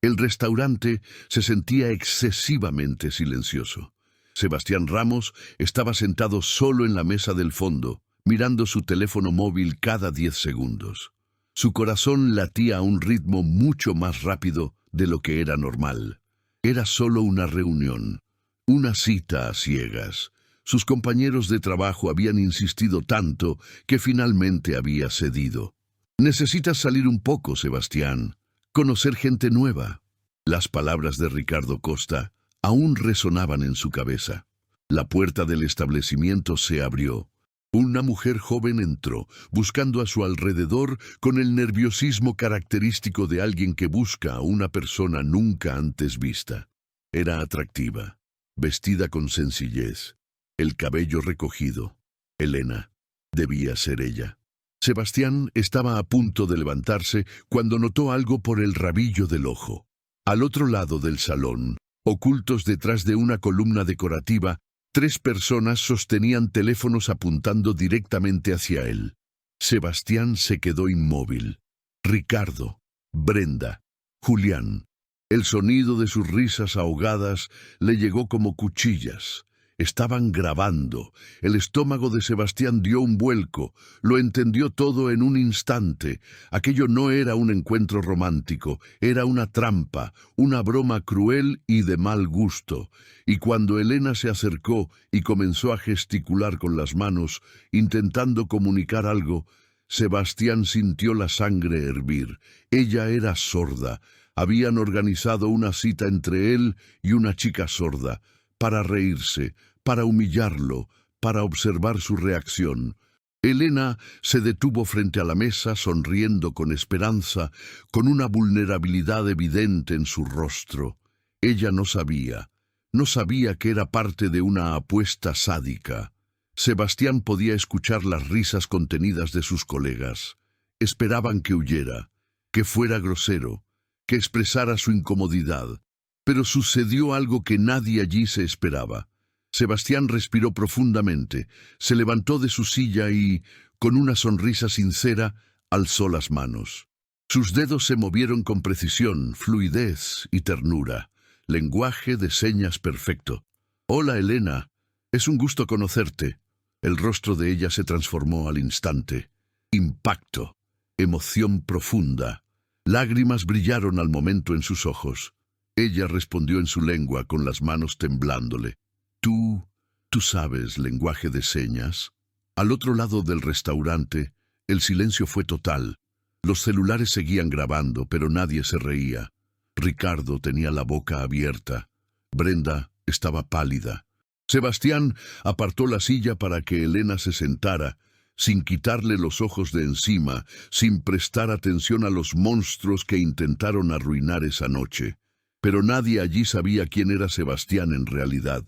El restaurante se sentía excesivamente silencioso. Sebastián Ramos estaba sentado solo en la mesa del fondo, mirando su teléfono móvil cada 10 segundos. Su corazón latía a un ritmo mucho más rápido de lo que era normal. Era solo una reunión, una cita a ciegas. Sus compañeros de trabajo habían insistido tanto que finalmente había cedido. «Necesitas salir un poco, Sebastián. Conocer gente nueva». Las palabras de Ricardo Costa aún resonaban en su cabeza. La puerta del establecimiento se abrió. Una mujer joven entró, buscando a su alrededor con el nerviosismo característico de alguien que busca a una persona nunca antes vista. Era atractiva, vestida con sencillez, el cabello recogido. Elena. Debía ser ella. Sebastián estaba a punto de levantarse cuando notó algo por el rabillo del ojo. Al otro lado del salón, ocultos detrás de una columna decorativa, 3 personas sostenían teléfonos apuntando directamente hacia él. Sebastián se quedó inmóvil. Ricardo, Brenda, Julián. El sonido de sus risas ahogadas le llegó como cuchillas. Estaban grabando. El estómago de Sebastián dio un vuelco. Lo entendió todo en un instante. Aquello no era un encuentro romántico, era una trampa, una broma cruel y de mal gusto. Y cuando Elena se acercó y comenzó a gesticular con las manos, intentando comunicar algo, Sebastián sintió la sangre hervir. Ella era sorda. Habían organizado una cita entre él y una chica sorda, para reírse, para humillarlo, para observar su reacción. Elena se detuvo frente a la mesa, sonriendo con esperanza, con una vulnerabilidad evidente en su rostro. Ella no sabía que era parte de una apuesta sádica. Sebastián podía escuchar las risas contenidas de sus colegas. Esperaban que huyera, que fuera grosero, que expresara su incomodidad. Pero sucedió algo que nadie allí se esperaba. Sebastián respiró profundamente, se levantó de su silla y, con una sonrisa sincera, alzó las manos. Sus dedos se movieron con precisión, fluidez y ternura. Lenguaje de señas perfecto. «Hola, Elena. Es un gusto conocerte». El rostro de ella se transformó al instante. Impacto, emoción profunda. Lágrimas brillaron al momento en sus ojos. Ella respondió en su lengua, con las manos temblándole. ¿Tú sabes lenguaje de señas?» Al otro lado del restaurante, el silencio fue total. Los celulares seguían grabando, pero nadie se reía. Ricardo tenía la boca abierta. Brenda estaba pálida. Sebastián apartó la silla para que Elena se sentara, sin quitarle los ojos de encima, sin prestar atención a los monstruos que intentaron arruinar esa noche. Pero nadie allí sabía quién era Sebastián en realidad,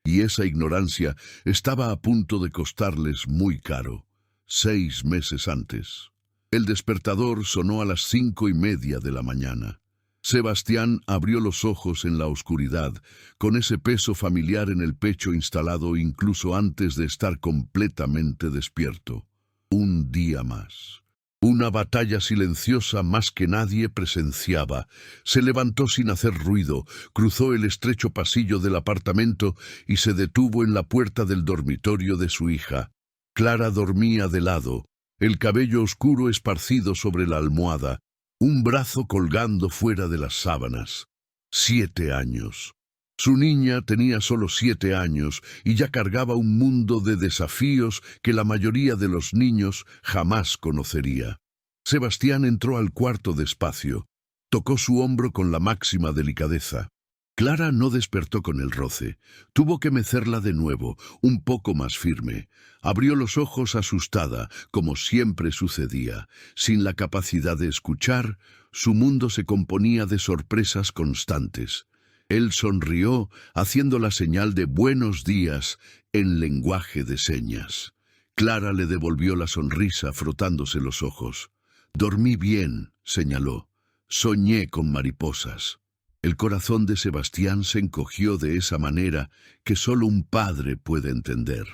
y esa ignorancia estaba a punto de costarles muy caro. 6 meses antes. El despertador sonó a las 5:30 de la mañana. Sebastián abrió los ojos en la oscuridad, con ese peso familiar en el pecho instalado incluso antes de estar completamente despierto. Un día más. Una batalla silenciosa más que nadie presenciaba. Se levantó sin hacer ruido, cruzó el estrecho pasillo del apartamento y se detuvo en la puerta del dormitorio de su hija. Clara dormía de lado, el cabello oscuro esparcido sobre la almohada, un brazo colgando fuera de las sábanas. 7 años. Su niña tenía solo 7 años y ya cargaba un mundo de desafíos que la mayoría de los niños jamás conocería. Sebastián entró al cuarto despacio. Tocó su hombro con la máxima delicadeza. Clara no despertó con el roce. Tuvo que mecerla de nuevo, un poco más firme. Abrió los ojos asustada, como siempre sucedía. Sin la capacidad de escuchar, su mundo se componía de sorpresas constantes. Él sonrió, haciendo la señal de buenos días en lenguaje de señas. Clara le devolvió la sonrisa frotándose los ojos. «Dormí bien», señaló. «Soñé con mariposas». El corazón de Sebastián se encogió de esa manera que solo un padre puede entender.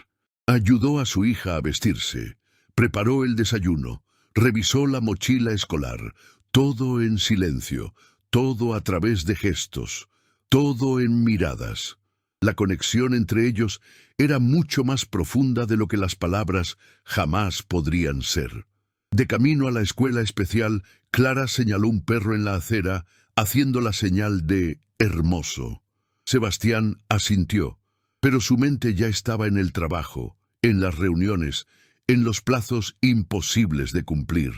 Ayudó a su hija a vestirse, preparó el desayuno, revisó la mochila escolar, todo en silencio, todo a través de gestos, todo en miradas. La conexión entre ellos era mucho más profunda de lo que las palabras jamás podrían ser. De camino a la escuela especial, Clara señaló un perro en la acera, haciendo la señal de hermoso. Sebastián asintió, pero su mente ya estaba en el trabajo, en las reuniones, en los plazos imposibles de cumplir.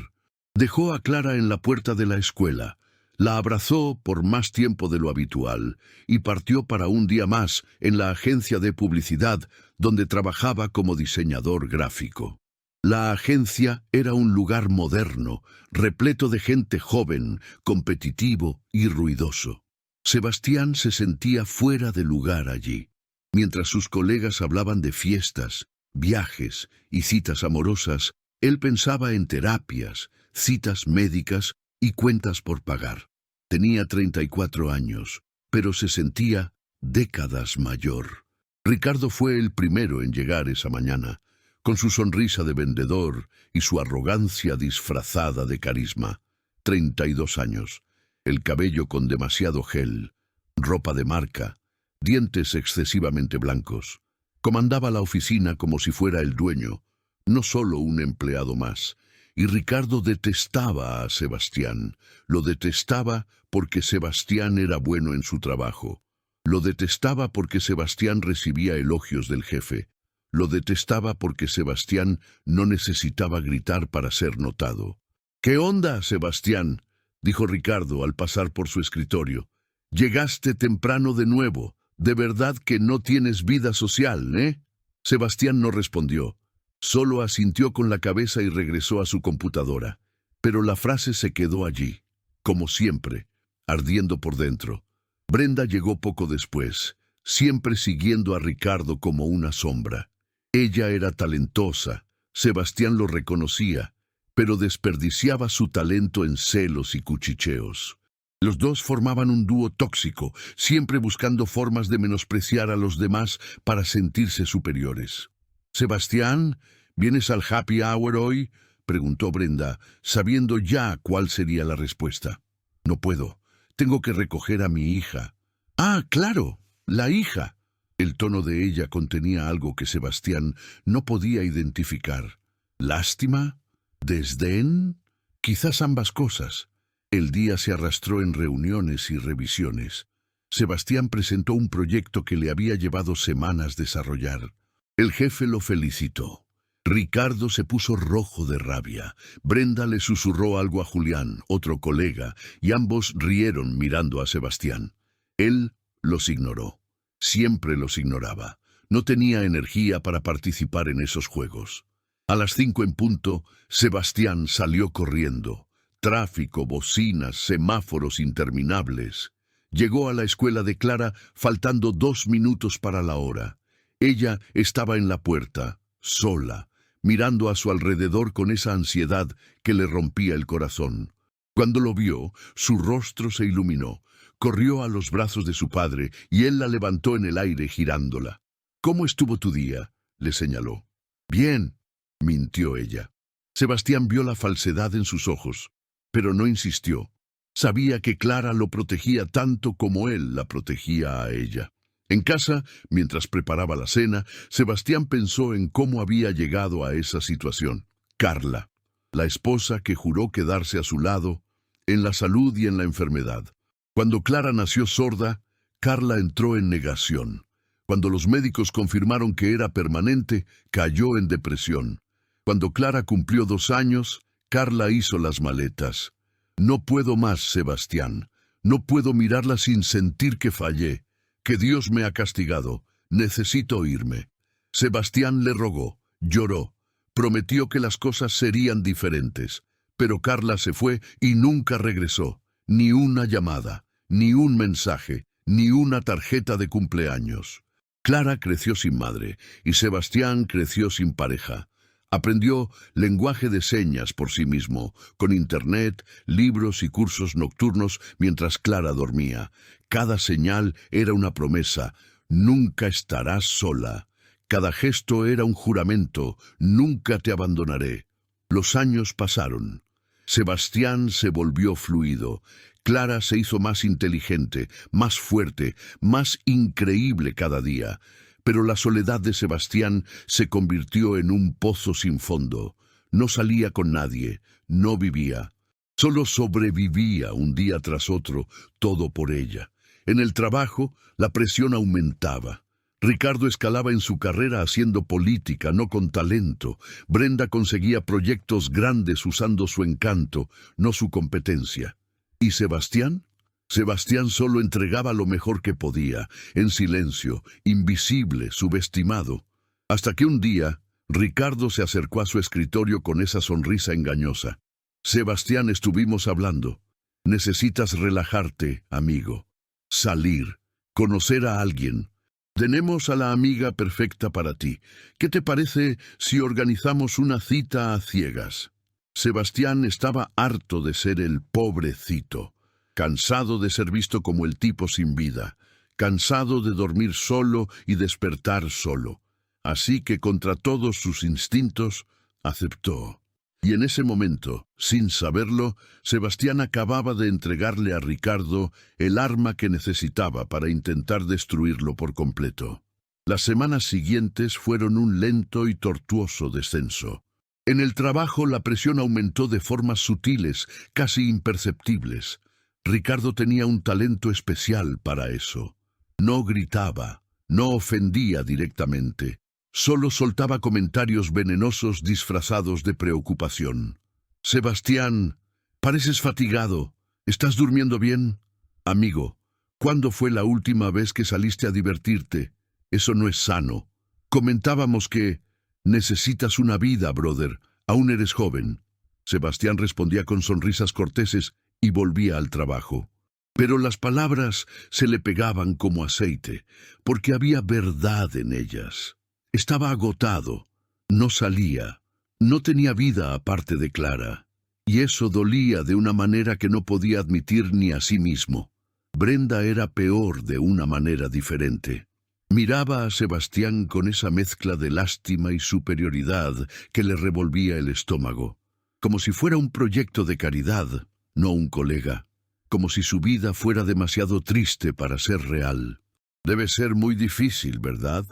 Dejó a Clara en la puerta de la escuela, la abrazó por más tiempo de lo habitual y partió para un día más en la agencia de publicidad donde trabajaba como diseñador gráfico. La agencia era un lugar moderno, repleto de gente joven, competitivo y ruidoso. Sebastián se sentía fuera de lugar allí. Mientras sus colegas hablaban de fiestas, viajes y citas amorosas, él pensaba en terapias, citas médicas y cuentas por pagar. Tenía 34 años, pero se sentía décadas mayor. Ricardo fue el primero en llegar esa mañana, con su sonrisa de vendedor y su arrogancia disfrazada de carisma. 32 años, el cabello con demasiado gel, ropa de marca, dientes excesivamente blancos. Comandaba la oficina como si fuera el dueño, no solo un empleado más. Y Ricardo detestaba a Sebastián. Lo detestaba porque Sebastián era bueno en su trabajo. Lo detestaba porque Sebastián recibía elogios del jefe. Lo detestaba porque Sebastián no necesitaba gritar para ser notado. «¿Qué onda, Sebastián?», dijo Ricardo al pasar por su escritorio. «Llegaste temprano de nuevo. De verdad que no tienes vida social, ¿eh?» Sebastián no respondió. Solo asintió con la cabeza y regresó a su computadora. Pero la frase se quedó allí, como siempre, ardiendo por dentro. Brenda llegó poco después, siempre siguiendo a Ricardo como una sombra. Ella era talentosa, Sebastián lo reconocía, pero desperdiciaba su talento en celos y cuchicheos. Los dos formaban un dúo tóxico, siempre buscando formas de menospreciar a los demás para sentirse superiores. «Sebastián, ¿vienes al happy hour hoy?», preguntó Brenda, sabiendo ya cuál sería la respuesta. «No puedo. Tengo que recoger a mi hija». «Ah, claro, la hija». El tono de ella contenía algo que Sebastián no podía identificar. ¿Lástima? ¿Desdén? Quizás ambas cosas. El día se arrastró en reuniones y revisiones. Sebastián presentó un proyecto que le había llevado semanas desarrollar. El jefe lo felicitó. Ricardo se puso rojo de rabia. Brenda le susurró algo a Julián, otro colega, y ambos rieron mirando a Sebastián. Él los ignoró. Siempre los ignoraba. No tenía energía para participar en esos juegos. A las 5 en punto, Sebastián salió corriendo. Tráfico, bocinas, semáforos interminables. Llegó a la escuela de Clara faltando 2 minutos para la hora. Ella estaba en la puerta, sola, mirando a su alrededor con esa ansiedad que le rompía el corazón. Cuando lo vio, su rostro se iluminó. Corrió a los brazos de su padre y él la levantó en el aire girándola. «¿Cómo estuvo tu día?», le señaló. «Bien», mintió ella. Sebastián vio la falsedad en sus ojos, pero no insistió. Sabía que Clara lo protegía tanto como él la protegía a ella. En casa, mientras preparaba la cena, Sebastián pensó en cómo había llegado a esa situación. Carla, la esposa que juró quedarse a su lado, en la salud y en la enfermedad. Cuando Clara nació sorda, Carla entró en negación. Cuando los médicos confirmaron que era permanente, cayó en depresión. Cuando Clara cumplió 2 años, Carla hizo las maletas. «No puedo más, Sebastián. No puedo mirarla sin sentir que fallé, que Dios me ha castigado. Necesito irme». Sebastián le rogó, lloró, prometió que las cosas serían diferentes. Pero Carla se fue y nunca regresó. Ni una llamada, ni un mensaje, ni una tarjeta de cumpleaños. Clara creció sin madre y Sebastián creció sin pareja. Aprendió lenguaje de señas por sí mismo, con internet, libros y cursos nocturnos mientras Clara dormía. Cada señal era una promesa: «Nunca estarás sola». Cada gesto era un juramento: «Nunca te abandonaré». Los años pasaron. Sebastián se volvió fluido. Clara se hizo más inteligente, más fuerte, más increíble cada día. Pero la soledad de Sebastián se convirtió en un pozo sin fondo. No salía con nadie, no vivía. Solo sobrevivía un día tras otro, todo por ella. En el trabajo, la presión aumentaba. Ricardo escalaba en su carrera haciendo política, no con talento. Brenda conseguía proyectos grandes usando su encanto, no su competencia. ¿Y Sebastián? Sebastián solo entregaba lo mejor que podía, en silencio, invisible, subestimado. Hasta que un día, Ricardo se acercó a su escritorio con esa sonrisa engañosa. Sebastián, estuvimos hablando. Necesitas relajarte, amigo. Salir. Conocer a alguien. Tenemos a la amiga perfecta para ti. ¿Qué te parece si organizamos una cita a ciegas? Sebastián estaba harto de ser el pobrecito, cansado de ser visto como el tipo sin vida, cansado de dormir solo y despertar solo. Así que contra todos sus instintos, aceptó. Y en ese momento, sin saberlo, Sebastián acababa de entregarle a Ricardo el arma que necesitaba para intentar destruirlo por completo. Las semanas siguientes fueron un lento y tortuoso descenso. En el trabajo la presión aumentó de formas sutiles, casi imperceptibles. Ricardo tenía un talento especial para eso. No gritaba, no ofendía directamente. Solo soltaba comentarios venenosos disfrazados de preocupación. Sebastián, pareces fatigado. ¿Estás durmiendo bien? Amigo, ¿cuándo fue la última vez que saliste a divertirte? Eso no es sano. Comentábamos que necesitas una vida, brother. Aún eres joven. Sebastián respondía con sonrisas corteses y volvía al trabajo. Pero las palabras se le pegaban como aceite, porque había verdad en ellas. Estaba agotado, no salía, no tenía vida aparte de Clara, y eso dolía de una manera que no podía admitir ni a sí mismo. Brenda era peor de una manera diferente. Miraba a Sebastián con esa mezcla de lástima y superioridad que le revolvía el estómago, como si fuera un proyecto de caridad, no un colega, como si su vida fuera demasiado triste para ser real. Debe ser muy difícil, ¿verdad?,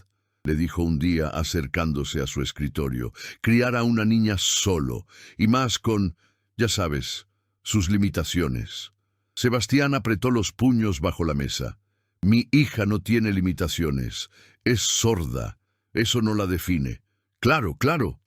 le dijo un día acercándose a su escritorio, criar a una niña solo, y más con, ya sabes, sus limitaciones. Sebastián apretó los puños bajo la mesa. Mi hija no tiene limitaciones, es sorda, eso no la define. Claro,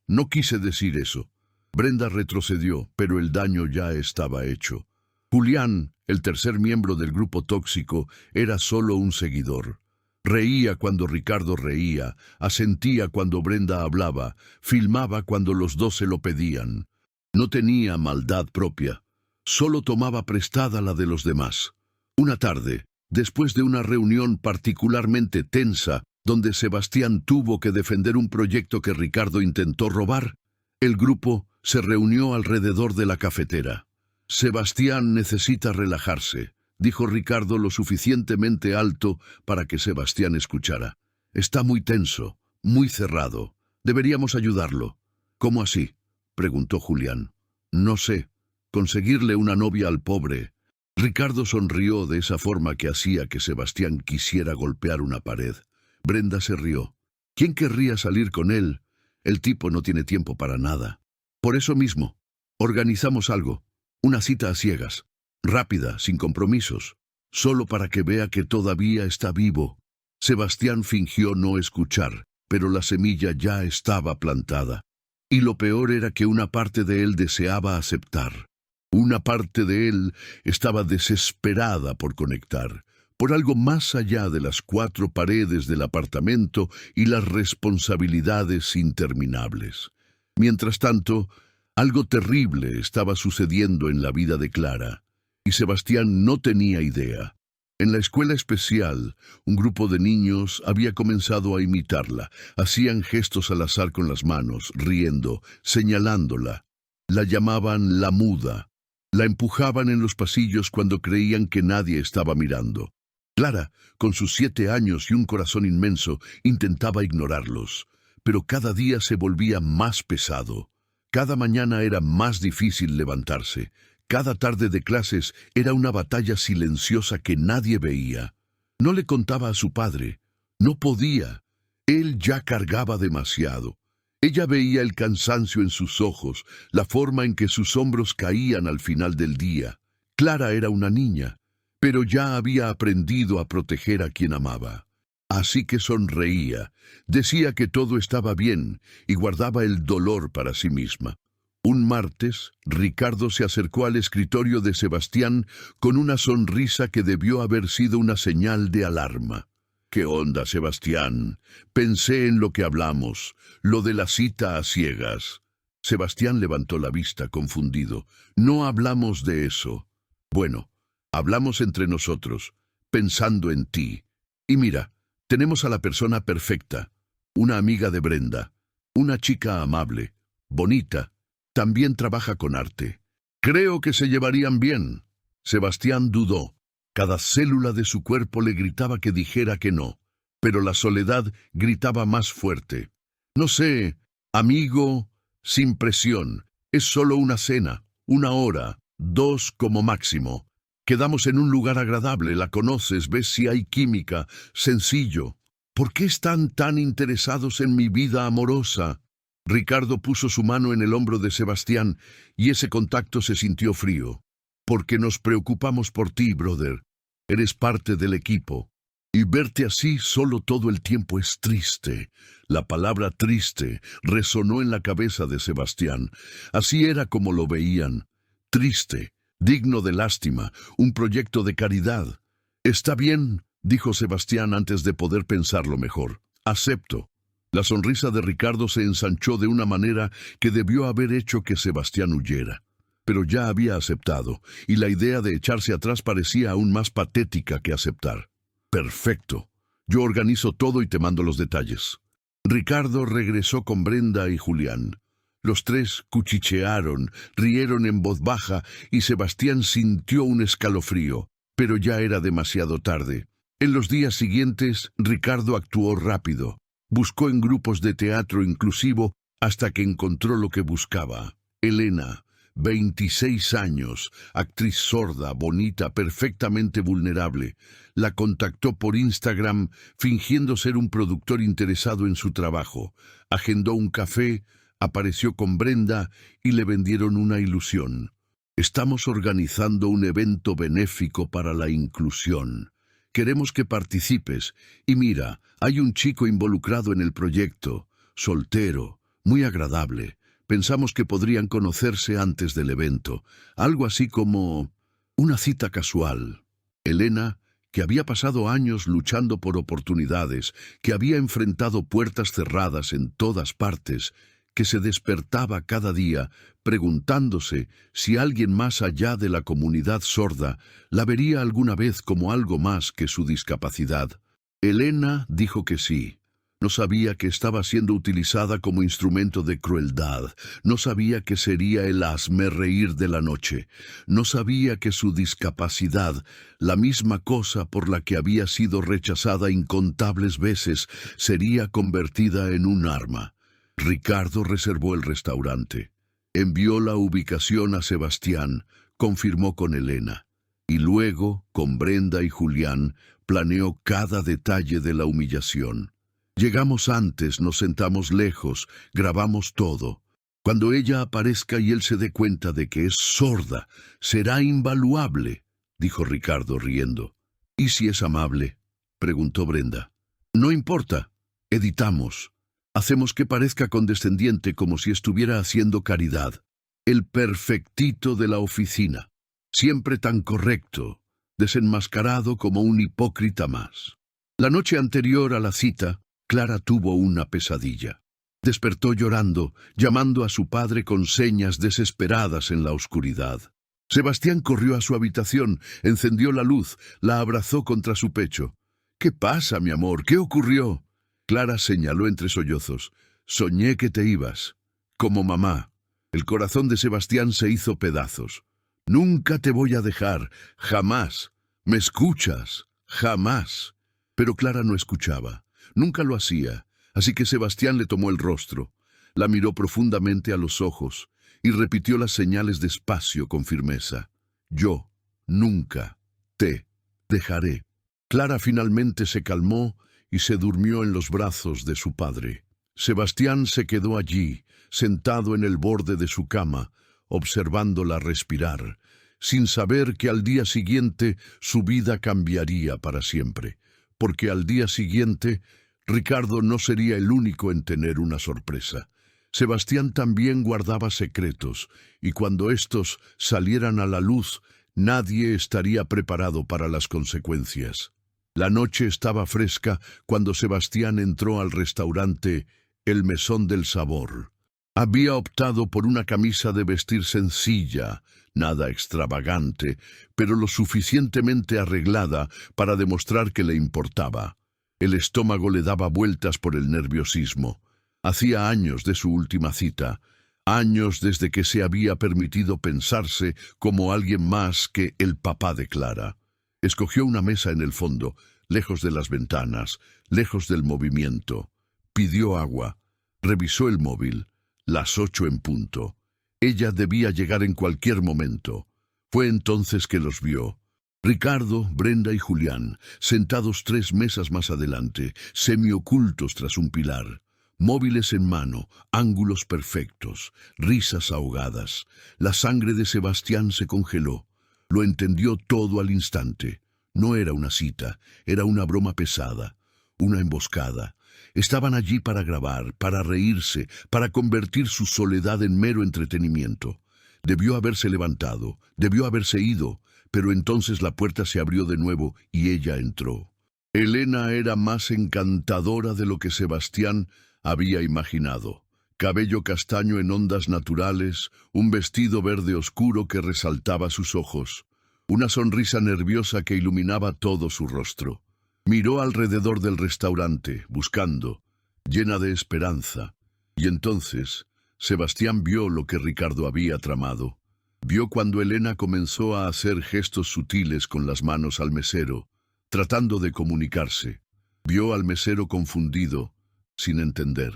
no quise decir eso. Brenda retrocedió, pero el daño ya estaba hecho. Julián, el tercer miembro del grupo tóxico, era solo un seguidor. Reía cuando Ricardo reía, asentía cuando Brenda hablaba, filmaba cuando los dos se lo pedían. No tenía maldad propia, solo tomaba prestada la de los demás. Una tarde, después de una reunión particularmente tensa, donde Sebastián tuvo que defender un proyecto que Ricardo intentó robar, el grupo se reunió alrededor de la cafetera. Sebastián necesita relajarse, dijo Ricardo lo suficientemente alto para que Sebastián escuchara. Está muy tenso, muy cerrado. Deberíamos ayudarlo. ¿Cómo así?, preguntó Julián. No sé. Conseguirle una novia al pobre. Ricardo sonrió de esa forma que hacía que Sebastián quisiera golpear una pared. Brenda se rió. ¿Quién querría salir con él? El tipo no tiene tiempo para nada. Por eso mismo, organizamos algo. Una cita a ciegas. Rápida, sin compromisos. Solo para que vea que todavía está vivo. Sebastián fingió no escuchar, pero la semilla ya estaba plantada. Y lo peor era que una parte de él deseaba aceptar. Una parte de él estaba desesperada por conectar, por algo más allá de las 4 paredes del apartamento y las responsabilidades interminables. Mientras tanto, algo terrible estaba sucediendo en la vida de Clara, y Sebastián no tenía idea. En la escuela especial, un grupo de niños había comenzado a imitarla. Hacían gestos al azar con las manos, riendo, señalándola. La llamaban la muda. La empujaban en los pasillos cuando creían que nadie estaba mirando. Clara, con sus 7 años y un corazón inmenso, intentaba ignorarlos, pero cada día se volvía más pesado. Cada mañana era más difícil levantarse. Cada tarde de clases era una batalla silenciosa que nadie veía. No le contaba a su padre. No podía. Él ya cargaba demasiado. Ella veía el cansancio en sus ojos, la forma en que sus hombros caían al final del día. Clara era una niña, pero ya había aprendido a proteger a quien amaba. Así que sonreía, decía que todo estaba bien y guardaba el dolor para sí misma. Un martes, Ricardo se acercó al escritorio de Sebastián con una sonrisa que debió haber sido una señal de alarma. «¿Qué onda, Sebastián? Pensé en lo que hablamos, lo de la cita a ciegas». Sebastián levantó la vista, confundido. «No hablamos de eso». «Bueno, hablamos entre nosotros, pensando en ti. Y mira, tenemos a la persona perfecta, una amiga de Brenda, una chica amable, bonita, también trabaja con arte. Creo que se llevarían bien». Sebastián dudó. Cada célula de su cuerpo le gritaba que dijera que no, pero la soledad gritaba más fuerte. «No sé, amigo, sin presión. Es solo una cena, 1 hora, 2 como máximo. Quedamos en un lugar agradable, la conoces, ves si hay química, sencillo. ¿Por qué están tan interesados en mi vida amorosa?» Ricardo puso su mano en el hombro de Sebastián y ese contacto se sintió frío. «Porque nos preocupamos por ti, brother. Eres parte del equipo. Y verte así solo todo el tiempo es triste». La palabra triste resonó en la cabeza de Sebastián. Así era como lo veían. Triste, digno de lástima, un proyecto de caridad. «Está bien», dijo Sebastián antes de poder pensarlo mejor. «Acepto». La sonrisa de Ricardo se ensanchó de una manera que debió haber hecho que Sebastián huyera. Pero ya había aceptado, y la idea de echarse atrás parecía aún más patética que aceptar. «Perfecto. Yo organizo todo y te mando los detalles». Ricardo regresó con Brenda y Julián. Los tres cuchichearon, rieron en voz baja y Sebastián sintió un escalofrío, pero ya era demasiado tarde. En los días siguientes, Ricardo actuó rápido. Buscó en grupos de teatro inclusivo hasta que encontró lo que buscaba. Elena, 26 años, actriz sorda, bonita, perfectamente vulnerable. La contactó por Instagram fingiendo ser un productor interesado en su trabajo. Agendó un café, apareció con Brenda y le vendieron una ilusión. «Estamos organizando un evento benéfico para la inclusión. Queremos que participes. Y mira, hay un chico involucrado en el proyecto, soltero, muy agradable. Pensamos que podrían conocerse antes del evento, algo así como una cita casual». Elena, que había pasado años luchando por oportunidades, que había enfrentado puertas cerradas en todas partes, que se despertaba cada día preguntándose si alguien más allá de la comunidad sorda la vería alguna vez como algo más que su discapacidad. Elena dijo que sí. No sabía que estaba siendo utilizada como instrumento de crueldad. No sabía que sería el hazmerreír de la noche. No sabía que su discapacidad, la misma cosa por la que había sido rechazada incontables veces, sería convertida en un arma. Ricardo reservó el restaurante. Envió la ubicación a Sebastián, confirmó con Elena. Y luego, con Brenda y Julián, planeó cada detalle de la humillación. Llegamos antes, nos sentamos lejos, grabamos todo. Cuando ella aparezca y él se dé cuenta de que es sorda, será invaluable, dijo Ricardo riendo. ¿Y si es amable?, preguntó Brenda. No importa, editamos. Hacemos que parezca condescendiente como si estuviera haciendo caridad. El perfectito de la oficina. Siempre tan correcto, desenmascarado como un hipócrita más. La noche anterior a la cita, Clara tuvo una pesadilla. Despertó llorando, llamando a su padre con señas desesperadas en la oscuridad. Sebastián corrió a su habitación, encendió la luz, la abrazó contra su pecho. «¿Qué pasa, mi amor? ¿Qué ocurrió?» Clara señaló entre sollozos. «Soñé que te ibas. Como mamá». El corazón de Sebastián se hizo pedazos. «Nunca te voy a dejar. Jamás. ¿Me escuchas? Jamás». Pero Clara no escuchaba. Nunca lo hacía. Así que Sebastián le tomó el rostro. La miró profundamente a los ojos y repitió las señales despacio con firmeza. Yo nunca te dejaré. Clara finalmente se calmó y se durmió en los brazos de su padre. Sebastián se quedó allí, sentado en el borde de su cama, observándola respirar, sin saber que al día siguiente su vida cambiaría para siempre, porque al día siguiente Ricardo no sería el único en tener una sorpresa. Sebastián también guardaba secretos, y cuando estos salieran a la luz, nadie estaría preparado para las consecuencias. La noche estaba fresca cuando Sebastián entró al restaurante El Mesón del Sabor. Había optado por una camisa de vestir sencilla, nada extravagante, pero lo suficientemente arreglada para demostrar que le importaba. El estómago le daba vueltas por el nerviosismo. Hacía años de su última cita, años desde que se había permitido pensarse como alguien más que el papá de Clara. Escogió una mesa en el fondo, lejos de las ventanas, lejos del movimiento. Pidió agua. Revisó el móvil. Las 8 en punto. Ella debía llegar en cualquier momento. Fue entonces que los vio. Ricardo, Brenda y Julián, sentados 3 mesas más adelante, semiocultos tras un pilar. Móviles en mano, ángulos perfectos, risas ahogadas. La sangre de Sebastián se congeló. Lo entendió todo al instante. No era una cita, era una broma pesada, una emboscada. Estaban allí para grabar, para reírse, para convertir su soledad en mero entretenimiento. Debió haberse levantado, debió haberse ido, pero entonces la puerta se abrió de nuevo y ella entró. Elena era más encantadora de lo que Sebastián había imaginado. Cabello castaño en ondas naturales, un vestido verde oscuro que resaltaba sus ojos, una sonrisa nerviosa que iluminaba todo su rostro. Miró alrededor del restaurante, buscando, llena de esperanza, y entonces Sebastián vio lo que Ricardo había tramado. Vio cuando Elena comenzó a hacer gestos sutiles con las manos al mesero, tratando de comunicarse. Vio al mesero confundido, sin entender.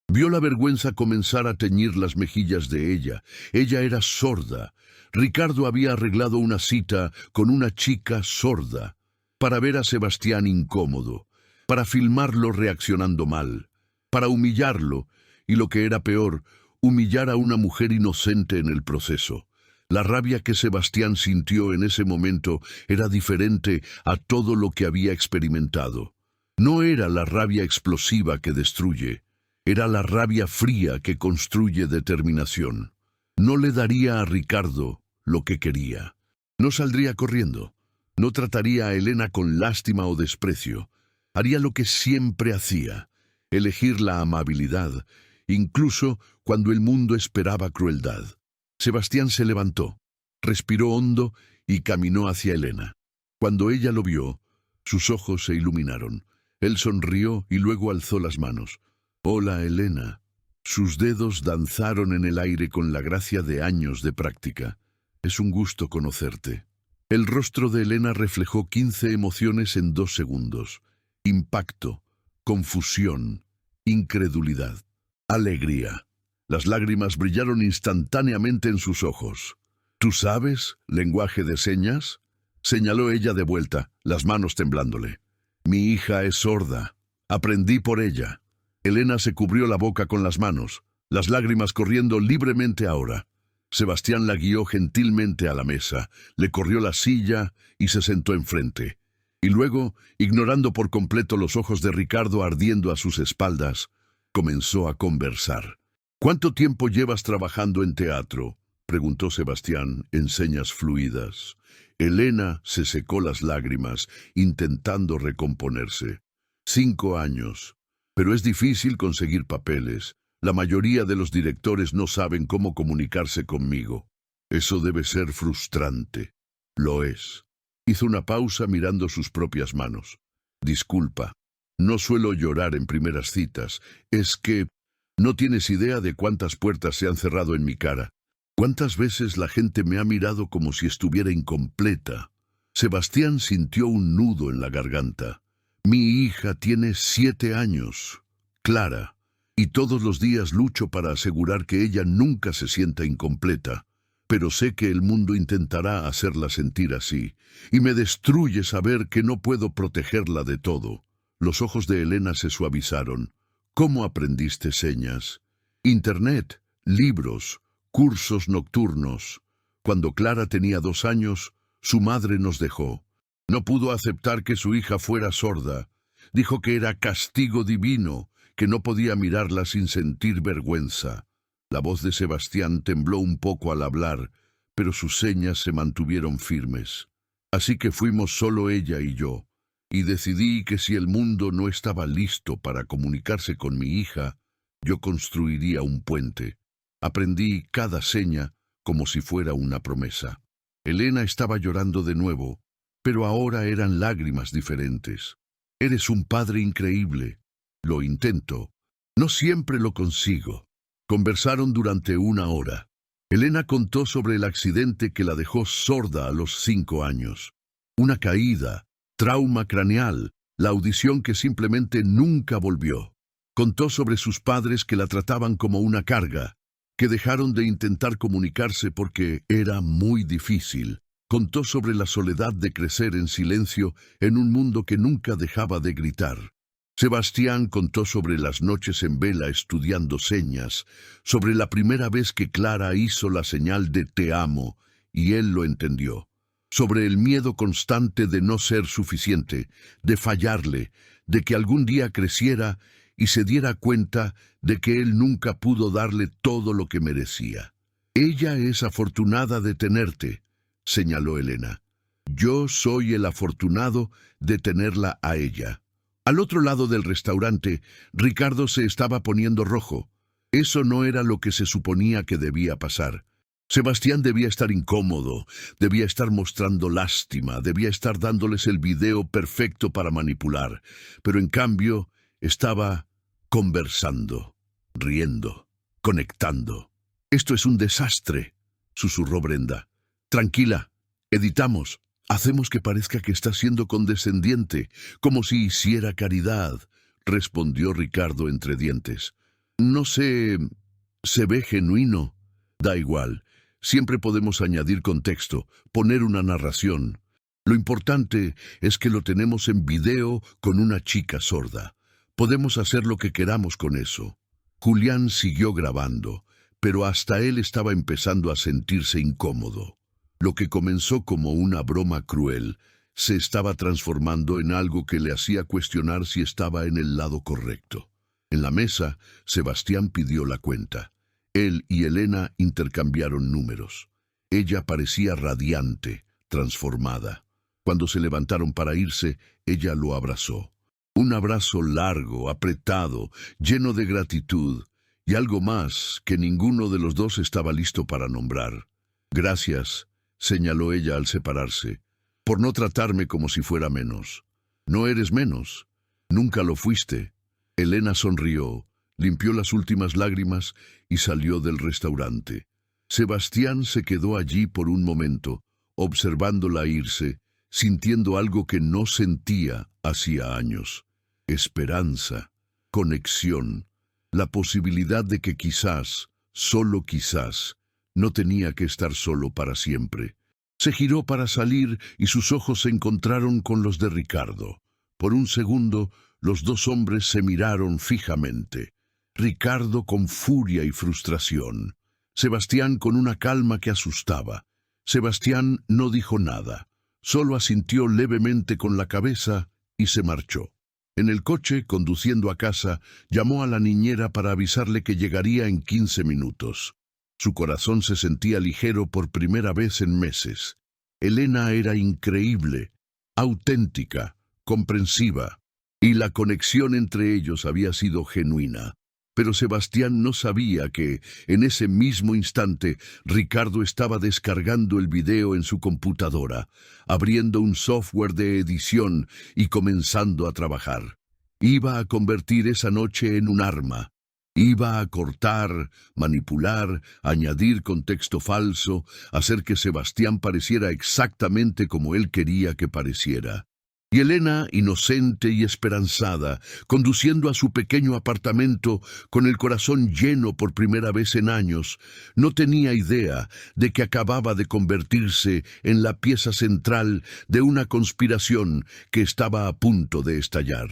Vio la vergüenza comenzar a teñir las mejillas de ella. Ella era sorda. Ricardo había arreglado una cita con una chica sorda, para ver a Sebastián incómodo, para filmarlo reaccionando mal, para humillarlo, y lo que era peor, humillar a una mujer inocente en el proceso. La rabia que Sebastián sintió en ese momento era diferente a todo lo que había experimentado. No era la rabia explosiva que destruye, era la rabia fría que construye determinación. No le daría a Ricardo lo que quería. No saldría corriendo. No trataría a Elena con lástima o desprecio. Haría lo que siempre hacía, elegir la amabilidad, incluso cuando el mundo esperaba crueldad. Sebastián se levantó, respiró hondo y caminó hacia Elena. Cuando ella lo vio, sus ojos se iluminaron. Él sonrió y luego alzó las manos. «Hola, Elena». Sus dedos danzaron en el aire con la gracia de años de práctica. «Es un gusto conocerte». El rostro de Elena reflejó 15 emociones en 2 segundos. Impacto, confusión, incredulidad, alegría. Las lágrimas brillaron instantáneamente en sus ojos. «¿Tú sabes lenguaje de señas?», señaló ella de vuelta, las manos temblándole. «Mi hija es sorda. Aprendí por ella». Elena se cubrió la boca con las manos, las lágrimas corriendo libremente ahora. Sebastián la guió gentilmente a la mesa, le corrió la silla y se sentó enfrente. Y luego, ignorando por completo los ojos de Ricardo ardiendo a sus espaldas, comenzó a conversar. «¿Cuánto tiempo llevas trabajando en teatro?», preguntó Sebastián en señas fluidas. Elena se secó las lágrimas, intentando recomponerse. 5 años. Pero es difícil conseguir papeles. La mayoría de los directores no saben cómo comunicarse conmigo. Eso debe ser frustrante. Lo es. Hizo una pausa mirando sus propias manos. Disculpa, no suelo llorar en primeras citas. Es que no tienes idea de cuántas puertas se han cerrado en mi cara. Cuántas veces la gente me ha mirado como si estuviera incompleta. Sebastián sintió un nudo en la garganta. Mi hija tiene 7 años, Clara, y todos los días lucho para asegurar que ella nunca se sienta incompleta. Pero sé que el mundo intentará hacerla sentir así, y me destruye saber que no puedo protegerla de todo. Los ojos de Elena se suavizaron. ¿Cómo aprendiste señas? Internet, libros, cursos nocturnos. Cuando Clara tenía 2 años, su madre nos dejó. No pudo aceptar que su hija fuera sorda. Dijo que era castigo divino, que no podía mirarla sin sentir vergüenza. La voz de Sebastián tembló un poco al hablar, pero sus señas se mantuvieron firmes. Así que fuimos solo ella y yo, y decidí que si el mundo no estaba listo para comunicarse con mi hija, yo construiría un puente. Aprendí cada seña como si fuera una promesa. Elena estaba llorando de nuevo, pero ahora eran lágrimas diferentes. Eres un padre increíble. Lo intento. No siempre lo consigo. Conversaron durante 1 hora. Elena contó sobre el accidente que la dejó sorda a los 5 años. Una caída, trauma craneal, la audición que simplemente nunca volvió. Contó sobre sus padres que la trataban como una carga, que dejaron de intentar comunicarse porque era muy difícil. Contó sobre la soledad de crecer en silencio en un mundo que nunca dejaba de gritar. Sebastián contó sobre las noches en vela estudiando señas, sobre la primera vez que Clara hizo la señal de te amo, y él lo entendió. Sobre el miedo constante de no ser suficiente, de fallarle, de que algún día creciera y se diera cuenta de que él nunca pudo darle todo lo que merecía. Ella es afortunada de tenerte, señaló Elena. Yo soy el afortunado de tenerla a ella. Al otro lado del restaurante, Ricardo se estaba poniendo rojo. Eso no era lo que se suponía que debía pasar. Sebastián debía estar incómodo, debía estar mostrando lástima, debía estar dándoles el video perfecto para manipular, pero en cambio estaba conversando, riendo, conectando. «Esto es un desastre», susurró Brenda. «Tranquila, editamos. Hacemos que parezca que está siendo condescendiente, como si hiciera caridad», respondió Ricardo entre dientes. «No sé, se ve genuino». «Da igual, siempre podemos añadir contexto, poner una narración. Lo importante es que lo tenemos en video con una chica sorda. Podemos hacer lo que queramos con eso». Julián siguió grabando, pero hasta él estaba empezando a sentirse incómodo. Lo que comenzó como una broma cruel se estaba transformando en algo que le hacía cuestionar si estaba en el lado correcto. En la mesa, Sebastián pidió la cuenta. Él y Elena intercambiaron números. Ella parecía radiante, transformada. Cuando se levantaron para irse, ella lo abrazó. Un abrazo largo, apretado, lleno de gratitud, y algo más que ninguno de los dos estaba listo para nombrar. «Gracias», señaló ella al separarse, «por no tratarme como si fuera menos». «No eres menos. Nunca lo fuiste». Elena sonrió, limpió las últimas lágrimas y salió del restaurante. Sebastián se quedó allí por un momento, observándola irse, sintiendo algo que no sentía hacía años. Esperanza, conexión, la posibilidad de que quizás, solo quizás, no tenía que estar solo para siempre. Se giró para salir y sus ojos se encontraron con los de Ricardo. Por un segundo, los dos hombres se miraron fijamente. Ricardo con furia y frustración. Sebastián con una calma que asustaba. Sebastián no dijo nada. Solo asintió levemente con la cabeza y se marchó. En el coche, conduciendo a casa, llamó a la niñera para avisarle que llegaría en 15 minutos. Su corazón se sentía ligero por primera vez en meses. Elena era increíble, auténtica, comprensiva, y la conexión entre ellos había sido genuina. Pero Sebastián no sabía que, en ese mismo instante, Ricardo estaba descargando el video en su computadora, abriendo un software de edición y comenzando a trabajar. Iba a convertir esa noche en un arma. Iba a cortar, manipular, añadir contexto falso, hacer que Sebastián pareciera exactamente como él quería que pareciera. Y Elena, inocente y esperanzada, conduciendo a su pequeño apartamento con el corazón lleno por primera vez en años, no tenía idea de que acababa de convertirse en la pieza central de una conspiración que estaba a punto de estallar.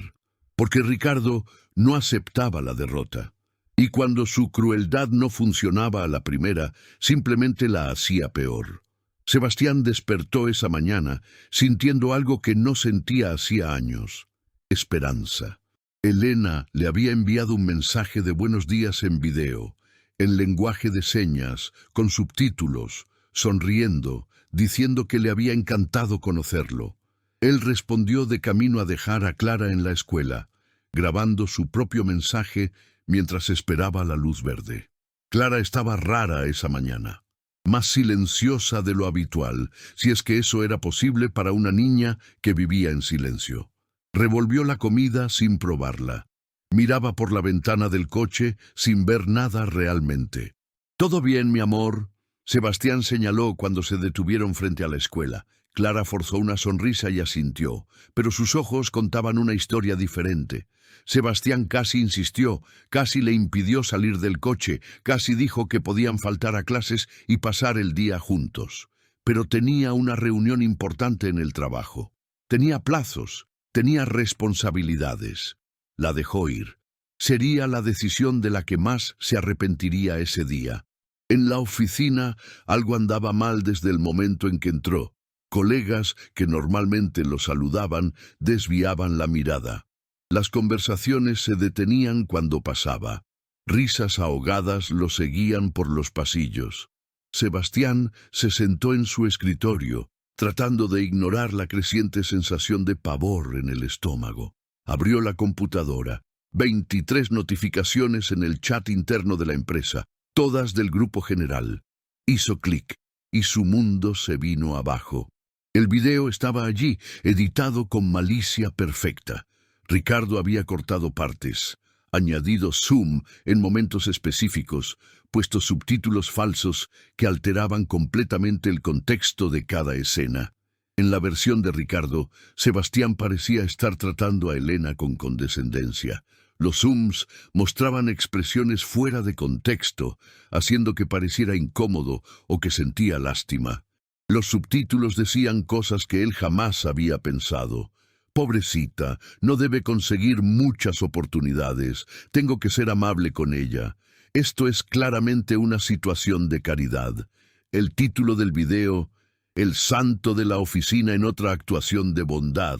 Porque Ricardo no aceptaba la derrota. Y cuando su crueldad no funcionaba a la primera, simplemente la hacía peor. Sebastián despertó esa mañana sintiendo algo que no sentía hacía años: esperanza. Elena le había enviado un mensaje de buenos días en video, en lenguaje de señas, con subtítulos, sonriendo, diciendo que le había encantado conocerlo. Él respondió de camino a dejar a Clara en la escuela, grabando su propio mensaje mientras esperaba la luz verde. Clara estaba rara esa mañana. Más silenciosa de lo habitual, si es que eso era posible para una niña que vivía en silencio. Revolvió la comida sin probarla. Miraba por la ventana del coche sin ver nada realmente. «¿Todo bien, mi amor?», Sebastián señaló cuando se detuvieron frente a la escuela. Clara forzó una sonrisa y asintió, pero sus ojos contaban una historia diferente. Sebastián casi insistió, casi le impidió salir del coche, casi dijo que podían faltar a clases y pasar el día juntos. Pero tenía una reunión importante en el trabajo. Tenía plazos, tenía responsabilidades. La dejó ir. Sería la decisión de la que más se arrepentiría ese día. En la oficina algo andaba mal desde el momento en que entró. Colegas que normalmente lo saludaban desviaban la mirada. Las conversaciones se detenían cuando pasaba. Risas ahogadas lo seguían por los pasillos. Sebastián se sentó en su escritorio, tratando de ignorar la creciente sensación de pavor en el estómago. Abrió la computadora. 23 notificaciones en el chat interno de la empresa, todas del grupo general. Hizo clic, y su mundo se vino abajo. El video estaba allí, editado con malicia perfecta. Ricardo había cortado partes, añadido zoom en momentos específicos, puesto subtítulos falsos que alteraban completamente el contexto de cada escena. En la versión de Ricardo, Sebastián parecía estar tratando a Elena con condescendencia. Los zooms mostraban expresiones fuera de contexto, haciendo que pareciera incómodo o que sentía lástima. Los subtítulos decían cosas que él jamás había pensado. «Pobrecita, no debe conseguir muchas oportunidades. Tengo que ser amable con ella. Esto es claramente una situación de caridad». El título del video: «El santo de la oficina en otra actuación de bondad».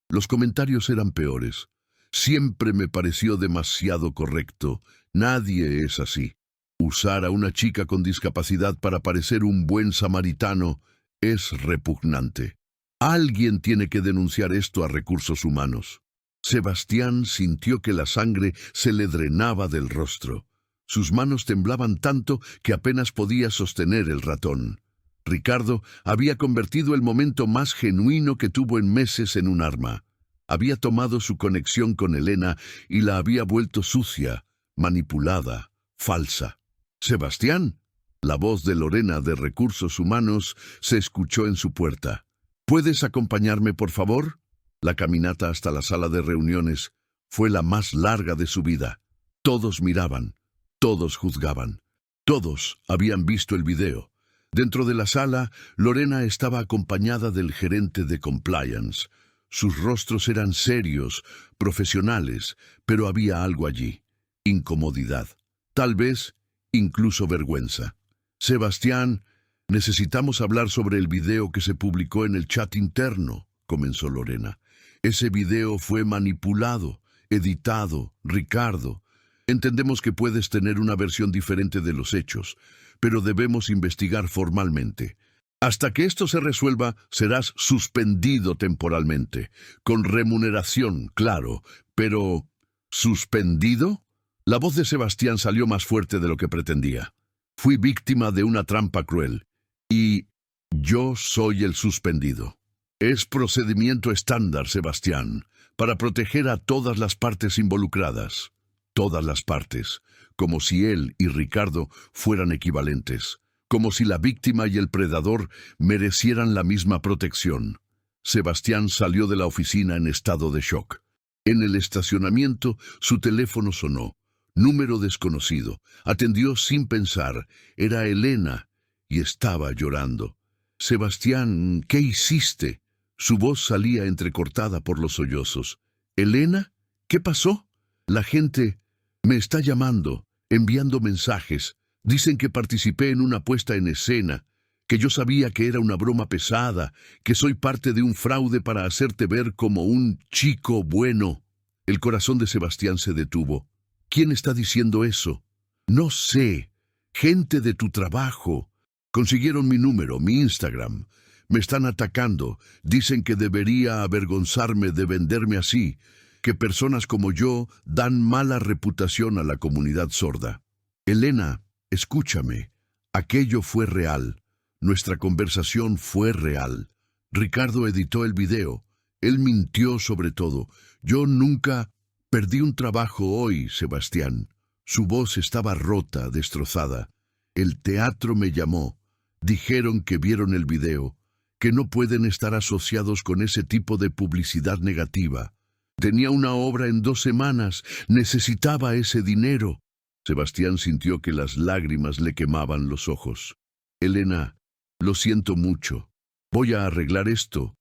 Los comentarios eran peores. «Siempre me pareció demasiado correcto. Nadie es así. Usar a una chica con discapacidad para parecer un buen samaritano es repugnante. Alguien tiene que denunciar esto a recursos humanos». Sebastián sintió que la sangre se le drenaba del rostro. Sus manos temblaban tanto que apenas podía sostener el ratón. Ricardo había convertido el momento más genuino que tuvo en meses en un arma. Había tomado su conexión con Elena y la había vuelto sucia, manipulada, falsa. «Sebastián», la voz de Lorena de Recursos Humanos se escuchó en su puerta. «¿Puedes acompañarme, por favor?». La caminata hasta la sala de reuniones fue la más larga de su vida. Todos miraban, todos juzgaban, todos habían visto el video. Dentro de la sala, Lorena estaba acompañada del gerente de compliance. Sus rostros eran serios, profesionales, pero había algo allí: incomodidad, tal vez incluso vergüenza. «Sebastián, necesitamos hablar sobre el video que se publicó en el chat interno», comenzó Lorena. «Ese video fue manipulado, editado, Ricardo. Entendemos que puedes tener una versión diferente de los hechos, pero debemos investigar formalmente. Hasta que esto se resuelva, serás suspendido temporalmente, con remuneración, claro, pero ¿suspendido?». La voz de Sebastián salió más fuerte de lo que pretendía. «Fui víctima de una trampa cruel, y yo soy el suspendido. Es procedimiento estándar, Sebastián, para proteger a todas las partes involucradas. Todas las partes, como si él y Ricardo fueran equivalentes, como si la víctima y el predador merecieran la misma protección». Sebastián salió de la oficina en estado de shock. En el estacionamiento, su teléfono sonó. Número desconocido. Atendió sin pensar. Era Elena y estaba llorando. Sebastián, ¿qué hiciste? Su voz salía entrecortada por los sollozos. ¿Elena? ¿Qué pasó? La gente me está llamando, enviando mensajes. Dicen que participé en una puesta en escena, que yo sabía que era una broma pesada, que soy parte de un fraude para hacerte ver como un chico bueno. El corazón de Sebastián se detuvo. ¿Quién está diciendo eso? No sé. Gente de tu trabajo. Consiguieron mi número, mi Instagram. Me están atacando. Dicen que debería avergonzarme de venderme así, que personas como yo dan mala reputación a la comunidad sorda. Elena, escúchame. Aquello fue real. Nuestra conversación fue real. Ricardo editó el video. Él mintió sobre todo. Yo nunca perdí un trabajo hoy, Sebastián. Su voz estaba rota, destrozada. El teatro me llamó. Dijeron que vieron el video, que no pueden estar asociados con ese tipo de publicidad negativa. Tenía una obra en 2 semanas. Necesitaba ese dinero. Sebastián sintió que las lágrimas le quemaban los ojos. Elena, lo siento mucho. Voy a arreglar esto.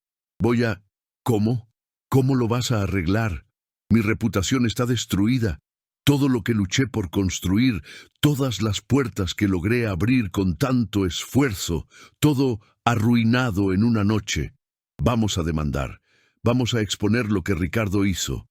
¿Cómo? ¿Cómo lo vas a arreglar? Mi reputación está destruida. Todo lo que luché por construir, todas las puertas que logré abrir con tanto esfuerzo, todo arruinado en una noche. Vamos a demandar. Vamos a exponer lo que Ricardo hizo.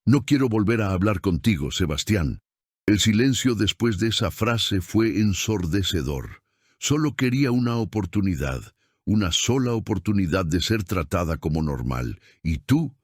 No quiero volver a hablar contigo, Sebastián. El silencio después de esa frase fue ensordecedor. Solo quería una oportunidad, una sola oportunidad de ser tratada como normal. Y tú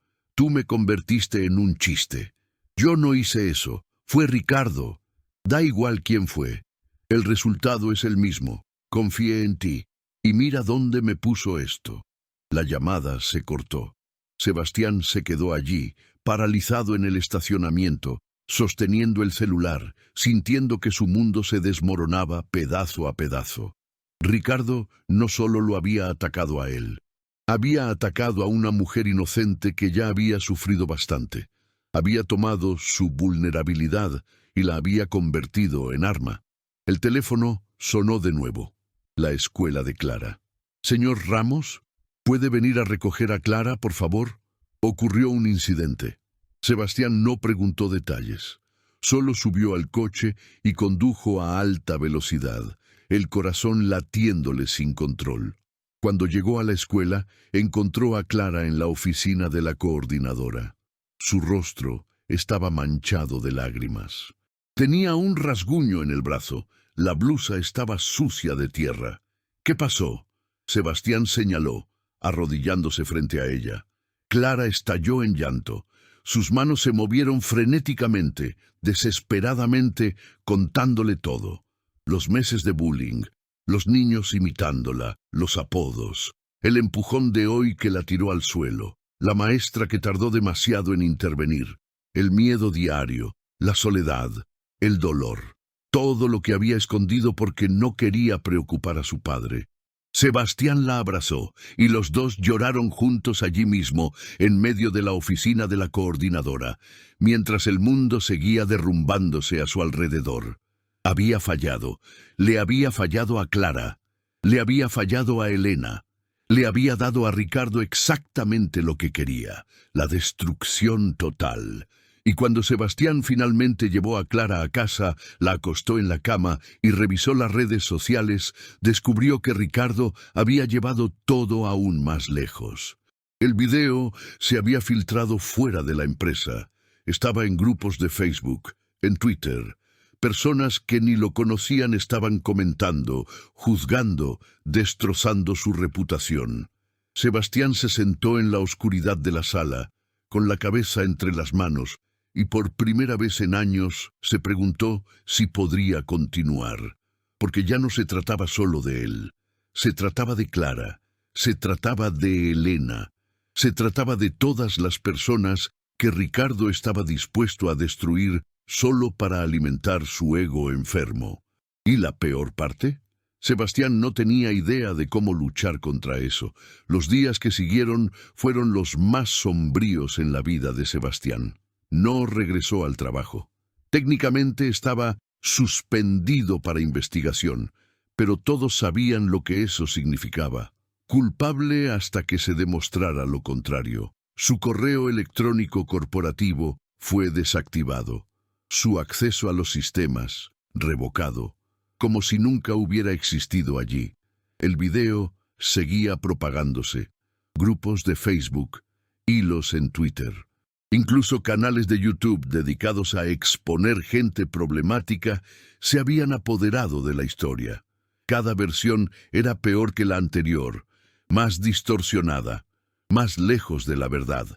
me convertiste en un chiste. Yo no hice eso. Fue Ricardo. Da igual quién fue. El resultado es el mismo. Confié en ti. Y mira dónde me puso esto. La llamada se cortó. Sebastián se quedó allí, paralizado en el estacionamiento, sosteniendo el celular, sintiendo que su mundo se desmoronaba pedazo a pedazo. Ricardo no solo lo había atacado a él. Había atacado a una mujer inocente que ya había sufrido bastante. Había tomado su vulnerabilidad y la había convertido en arma. El teléfono sonó de nuevo. La escuela de Clara. «Señor Ramos, ¿puede venir a recoger a Clara, por favor?» Ocurrió un incidente. Sebastián no preguntó detalles. Solo subió al coche y condujo a alta velocidad, el corazón latiéndole sin control. Cuando llegó a la escuela, encontró a Clara en la oficina de la coordinadora. Su rostro estaba manchado de lágrimas. Tenía un rasguño en el brazo. La blusa estaba sucia de tierra. «¿Qué pasó?», Sebastián señaló, arrodillándose frente a ella. Clara estalló en llanto. Sus manos se movieron frenéticamente, desesperadamente, contándole todo. Los meses de bullying, los niños imitándola, los apodos, el empujón de hoy que la tiró al suelo, la maestra que tardó demasiado en intervenir, el miedo diario, la soledad, el dolor, todo lo que había escondido porque no quería preocupar a su padre. Sebastián la abrazó y los dos lloraron juntos allí mismo, en medio de la oficina de la coordinadora, mientras el mundo seguía derrumbándose a su alrededor. Había fallado. Le había fallado a Clara. Le había fallado a Elena. Le había dado a Ricardo exactamente lo que quería, la destrucción total. Y cuando Sebastián finalmente llevó a Clara a casa, la acostó en la cama y revisó las redes sociales, descubrió que Ricardo había llevado todo aún más lejos. El video se había filtrado fuera de la empresa. Estaba en grupos de Facebook, en Twitter. Personas que ni lo conocían estaban comentando, juzgando, destrozando su reputación. Sebastián se sentó en la oscuridad de la sala, con la cabeza entre las manos, y por primera vez en años se preguntó si podría continuar, porque ya no se trataba solo de él. Se trataba de Clara, se trataba de Elena, se trataba de todas las personas que Ricardo estaba dispuesto a destruir solo para alimentar su ego enfermo. ¿Y la peor parte? Sebastián no tenía idea de cómo luchar contra eso. Los días que siguieron fueron los más sombríos en la vida de Sebastián. No regresó al trabajo. Técnicamente estaba suspendido para investigación, pero todos sabían lo que eso significaba. Culpable hasta que se demostrara lo contrario. Su correo electrónico corporativo fue desactivado. Su acceso a los sistemas, revocado, como si nunca hubiera existido allí. El video seguía propagándose. Grupos de Facebook, hilos en Twitter, incluso canales de YouTube dedicados a exponer gente problemática se habían apoderado de la historia. Cada versión era peor que la anterior, más distorsionada, más lejos de la verdad.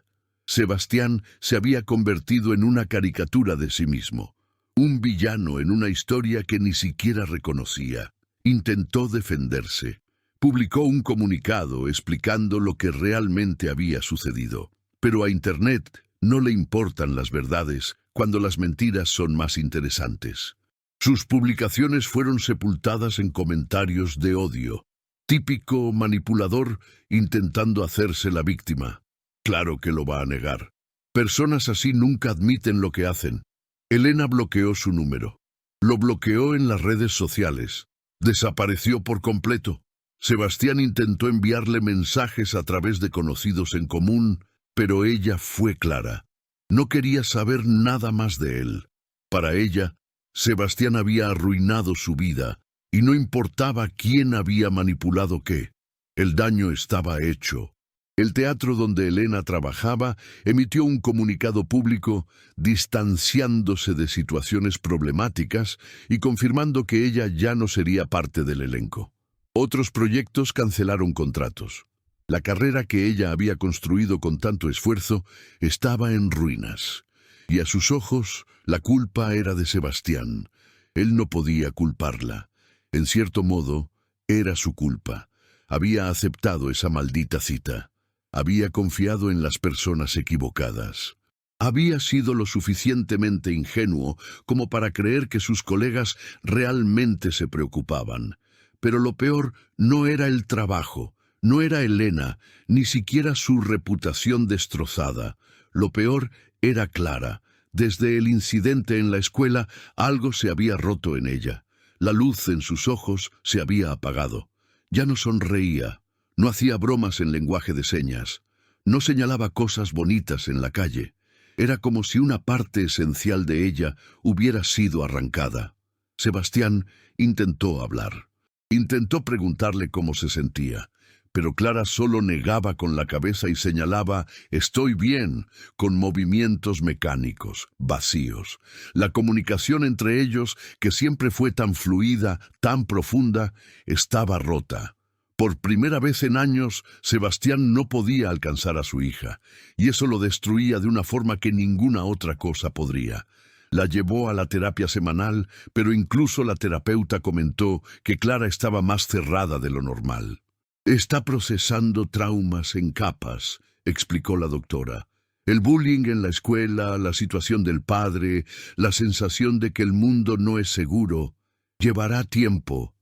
Sebastián se había convertido en una caricatura de sí mismo, un villano en una historia que ni siquiera reconocía. Intentó defenderse. Publicó un comunicado explicando lo que realmente había sucedido. Pero a Internet no le importan las verdades cuando las mentiras son más interesantes. Sus publicaciones fueron sepultadas en comentarios de odio. Típico manipulador intentando hacerse la víctima. Claro que lo va a negar. Personas así nunca admiten lo que hacen. Elena bloqueó su número. Lo bloqueó en las redes sociales. Desapareció por completo. Sebastián intentó enviarle mensajes a través de conocidos en común, pero ella fue clara. No quería saber nada más de él. Para ella, Sebastián había arruinado su vida, y no importaba quién había manipulado qué. El daño estaba hecho. El teatro donde Elena trabajaba emitió un comunicado público distanciándose de situaciones problemáticas y confirmando que ella ya no sería parte del elenco. Otros proyectos cancelaron contratos. La carrera que ella había construido con tanto esfuerzo estaba en ruinas. Y a sus ojos, la culpa era de Sebastián. Él no podía culparla. En cierto modo, era su culpa. Había aceptado esa maldita cita. Había confiado en las personas equivocadas. Había sido lo suficientemente ingenuo como para creer que sus colegas realmente se preocupaban. Pero lo peor no era el trabajo, no era Elena, ni siquiera su reputación destrozada. Lo peor era Clara. Desde el incidente en la escuela, algo se había roto en ella. La luz en sus ojos se había apagado. Ya no sonreía. No hacía bromas en lenguaje de señas. No señalaba cosas bonitas en la calle. Era como si una parte esencial de ella hubiera sido arrancada. Sebastián intentó hablar. Intentó preguntarle cómo se sentía, pero Clara solo negaba con la cabeza y señalaba «estoy bien», con movimientos mecánicos, vacíos. La comunicación entre ellos, que siempre fue tan fluida, tan profunda, estaba rota. Por primera vez en años, Sebastián no podía alcanzar a su hija, y eso lo destruía de una forma que ninguna otra cosa podría. La llevó a la terapia semanal, pero incluso la terapeuta comentó que Clara estaba más cerrada de lo normal. «Está procesando traumas en capas», explicó la doctora. «El bullying en la escuela, la situación del padre, la sensación de que el mundo no es seguro. Llevará tiempo,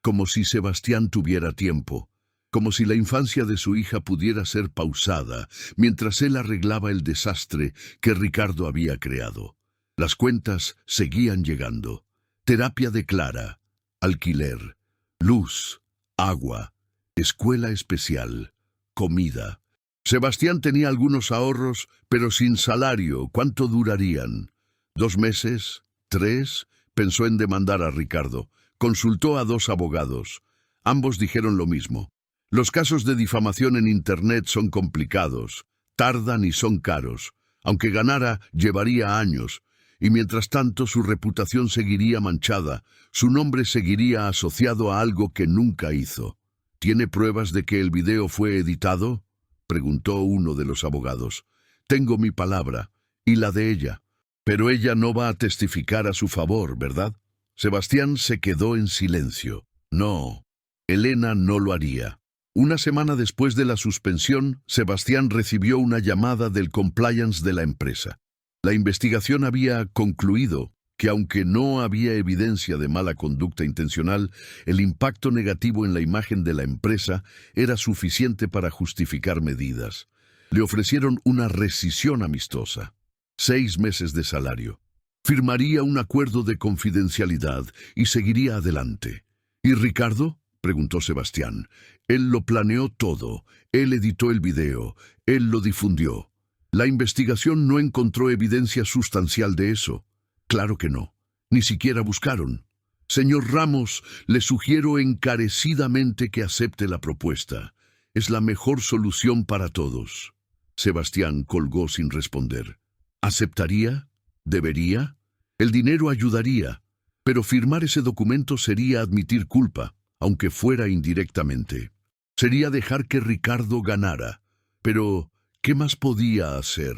como si Sebastián tuviera tiempo, como si la infancia de su hija pudiera ser pausada mientras él arreglaba el desastre que Ricardo había creado. Las cuentas seguían llegando. Terapia de Clara, alquiler, luz, agua, escuela especial, comida. Sebastián tenía algunos ahorros, pero sin salario. ¿Cuánto durarían? ¿2 meses? ¿3? Pensó en demandar a Ricardo. Consultó a 2 abogados. Ambos dijeron lo mismo. Los casos de difamación en Internet son complicados, tardan y son caros. Aunque ganara, llevaría años, y mientras tanto su reputación seguiría manchada, su nombre seguiría asociado a algo que nunca hizo. ¿Tiene pruebas de que el video fue editado?, preguntó uno de los abogados. Tengo mi palabra, y la de ella. Pero ella no va a testificar a su favor, ¿verdad? Sebastián se quedó en silencio. No, Elena no lo haría. Una semana después de la suspensión, Sebastián recibió una llamada del compliance de la empresa. La investigación había concluido. que aunque no había evidencia de mala conducta intencional, el impacto negativo en la imagen de la empresa era suficiente para justificar medidas. Le ofrecieron una rescisión amistosa, 6 meses de salario. Firmaría un acuerdo de confidencialidad y seguiría adelante. ¿Y Ricardo?, preguntó Sebastián. Él lo planeó todo, él editó el video, él lo difundió. La investigación no encontró evidencia sustancial de eso. Claro que no, ni siquiera buscaron. Señor Ramos, le sugiero encarecidamente que acepte la propuesta. Es la mejor solución para todos. Sebastián colgó sin responder. ¿Aceptaría? ¿Debería? El dinero ayudaría, pero firmar ese documento sería admitir culpa, aunque fuera indirectamente. Sería dejar que Ricardo ganara. Pero, ¿qué más podía hacer?